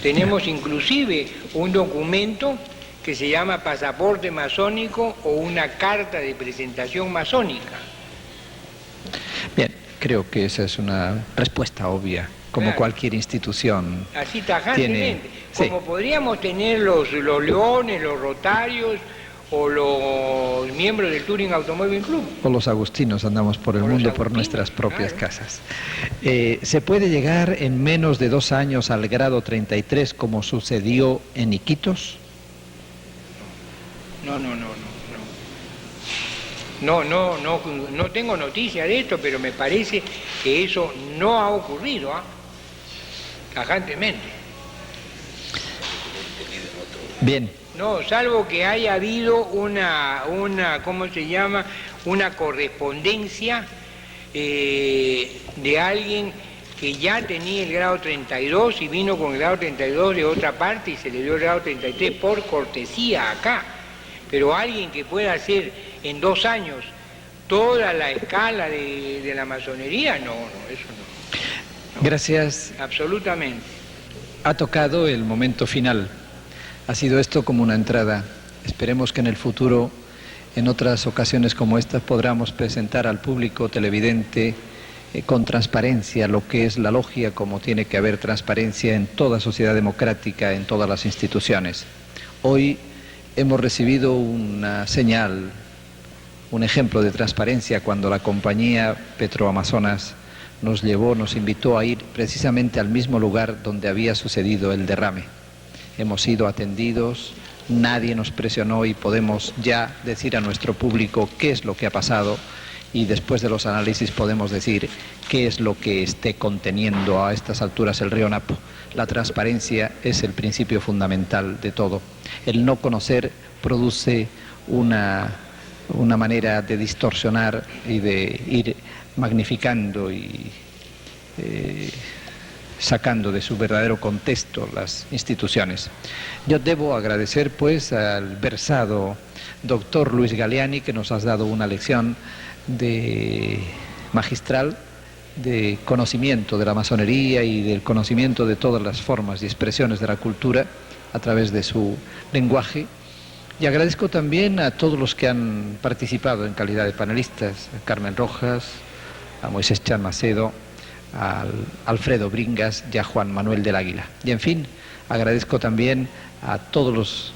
Tenemos inclusive un documento que se llama pasaporte masónico o una carta de presentación masónica. Bien, creo que esa es una respuesta obvia, como claro, cualquier institución. Así tajantemente, como sí, podríamos tener los leones, los rotarios o los miembros del Touring Automóvil Club. O los agustinos andamos por el mundo por nuestras propias casas. ¿Se puede llegar en menos de 2 años al grado 33 como sucedió en Iquitos? No tengo noticia de esto, pero me parece que eso no ha ocurrido, tajantemente. Bien. No, salvo que haya habido una ¿cómo se llama? Una correspondencia de alguien que ya tenía el grado 32 y vino con el grado 32 de otra parte y se le dio el grado 33 por cortesía acá. Pero alguien que pueda hacer en 2 años toda la escala de la masonería, no, eso no. Gracias. Absolutamente. Ha tocado el momento final. Ha sido esto como una entrada. Esperemos que en el futuro, en otras ocasiones como estas, podamos presentar al público televidente con transparencia lo que es la logia, como tiene que haber transparencia en toda sociedad democrática, en todas las instituciones. Hoy hemos recibido una señal, un ejemplo de transparencia cuando la compañía Petroamazonas nos invitó a ir precisamente al mismo lugar donde había sucedido el derrame. Hemos sido atendidos, nadie nos presionó y podemos ya decir a nuestro público qué es lo que ha pasado y después de los análisis podemos decir qué es lo que esté conteniendo a estas alturas el río Napo. La transparencia es el principio fundamental de todo. El no conocer produce una manera de distorsionar y de ir magnificando y sacando de su verdadero contexto las instituciones. Yo debo agradecer pues al versado doctor Luis Galeani, que nos has dado una lección magistral de conocimiento de la masonería y del conocimiento de todas las formas y expresiones de la cultura a través de su lenguaje. Y agradezco también a todos los que han participado en calidad de panelistas, a Carmen Rojas, a Moisés Chan Macedo, a Alfredo Bringas y a Juan Manuel del Águila. Y en fin, agradezco también a todos los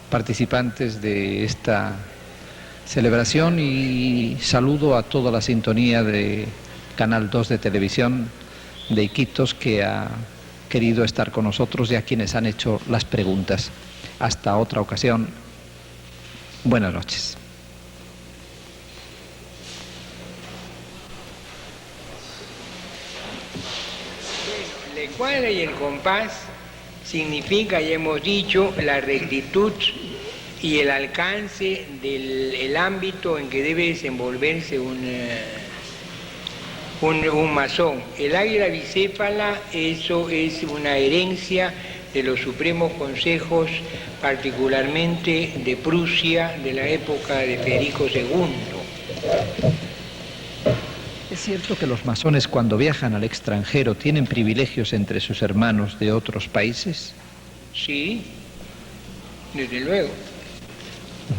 participantes de esta celebración y saludo a toda la sintonía de Canal 2 de televisión de Iquitos que ha querido estar con nosotros y a quienes han hecho las preguntas. Hasta otra ocasión. Buenas noches. La escuadra y el compás significa, ya hemos dicho, la rectitud y el alcance del ámbito en que debe desenvolverse un masón. El águila bicéfala, eso es una herencia de los supremos consejos, particularmente de Prusia, de la época de Federico II. ¿Es cierto que los masones cuando viajan al extranjero tienen privilegios entre sus hermanos de otros países? Sí, desde luego.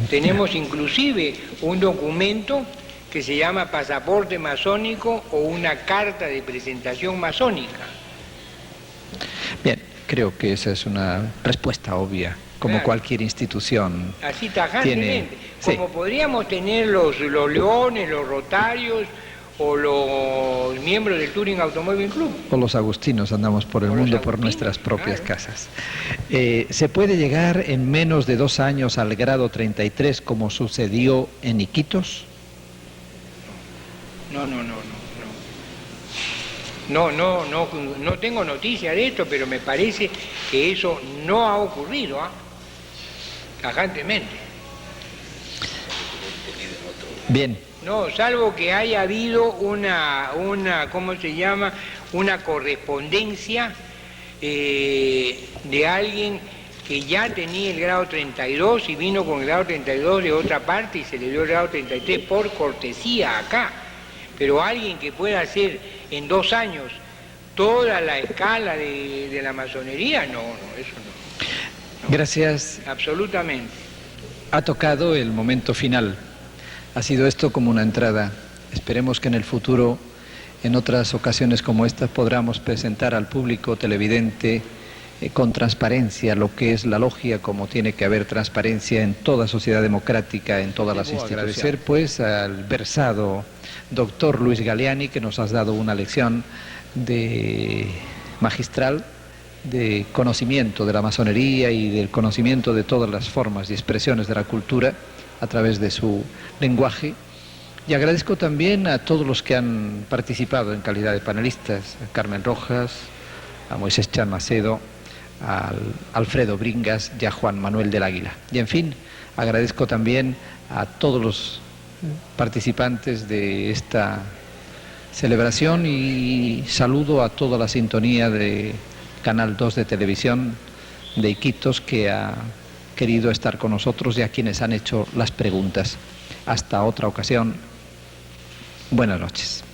Tenemos inclusive un documento que se llama pasaporte masónico o una carta de presentación masónica. Bien, creo que esa es una respuesta obvia, como Claro. cualquier institución. Así tajantemente, como sí. podríamos tener los leones, los rotarios o los miembros del Touring Automóvil Club. O los agustinos andamos por el O los mundo por agustinos, nuestras propias claro. casas. ¿Se puede llegar en menos de 2 años al grado 33 como sucedió en Iquitos? No tengo noticia de esto, pero me parece que eso no ha ocurrido, tajantemente. Bien, No, salvo que haya habido ¿cómo se llama? Una correspondencia de alguien que ya tenía el grado 32 y vino con el grado 32 de otra parte y se le dio el grado 33 por cortesía acá. Pero alguien que pueda hacer en 2 años toda la escala de la masonería, no, eso no. gracias. Absolutamente. Ha tocado el momento final. Ha sido esto como una entrada. Esperemos que en el futuro, en otras ocasiones como esta, podamos presentar al público televidente con transparencia lo que es la logia, como tiene que haber transparencia en toda sociedad democrática, en todas las instituciones. Agradecer pues al versado doctor Luis Galeani, que nos has dado una lección magistral de conocimiento de la masonería y del conocimiento de todas las formas y expresiones de la cultura a través de su lenguaje. Y agradezco también a todos los que han participado en calidad de panelistas, a Carmen Rojas, a Moisés Chan Macedo, a Alfredo Bringas y a Juan Manuel del Águila. Y en fin, agradezco también a todos los participantes de esta celebración y saludo a toda la sintonía de Canal 2 de televisión de Iquitos que ha querido estar con nosotros y a quienes han hecho las preguntas. Hasta otra ocasión. Buenas noches.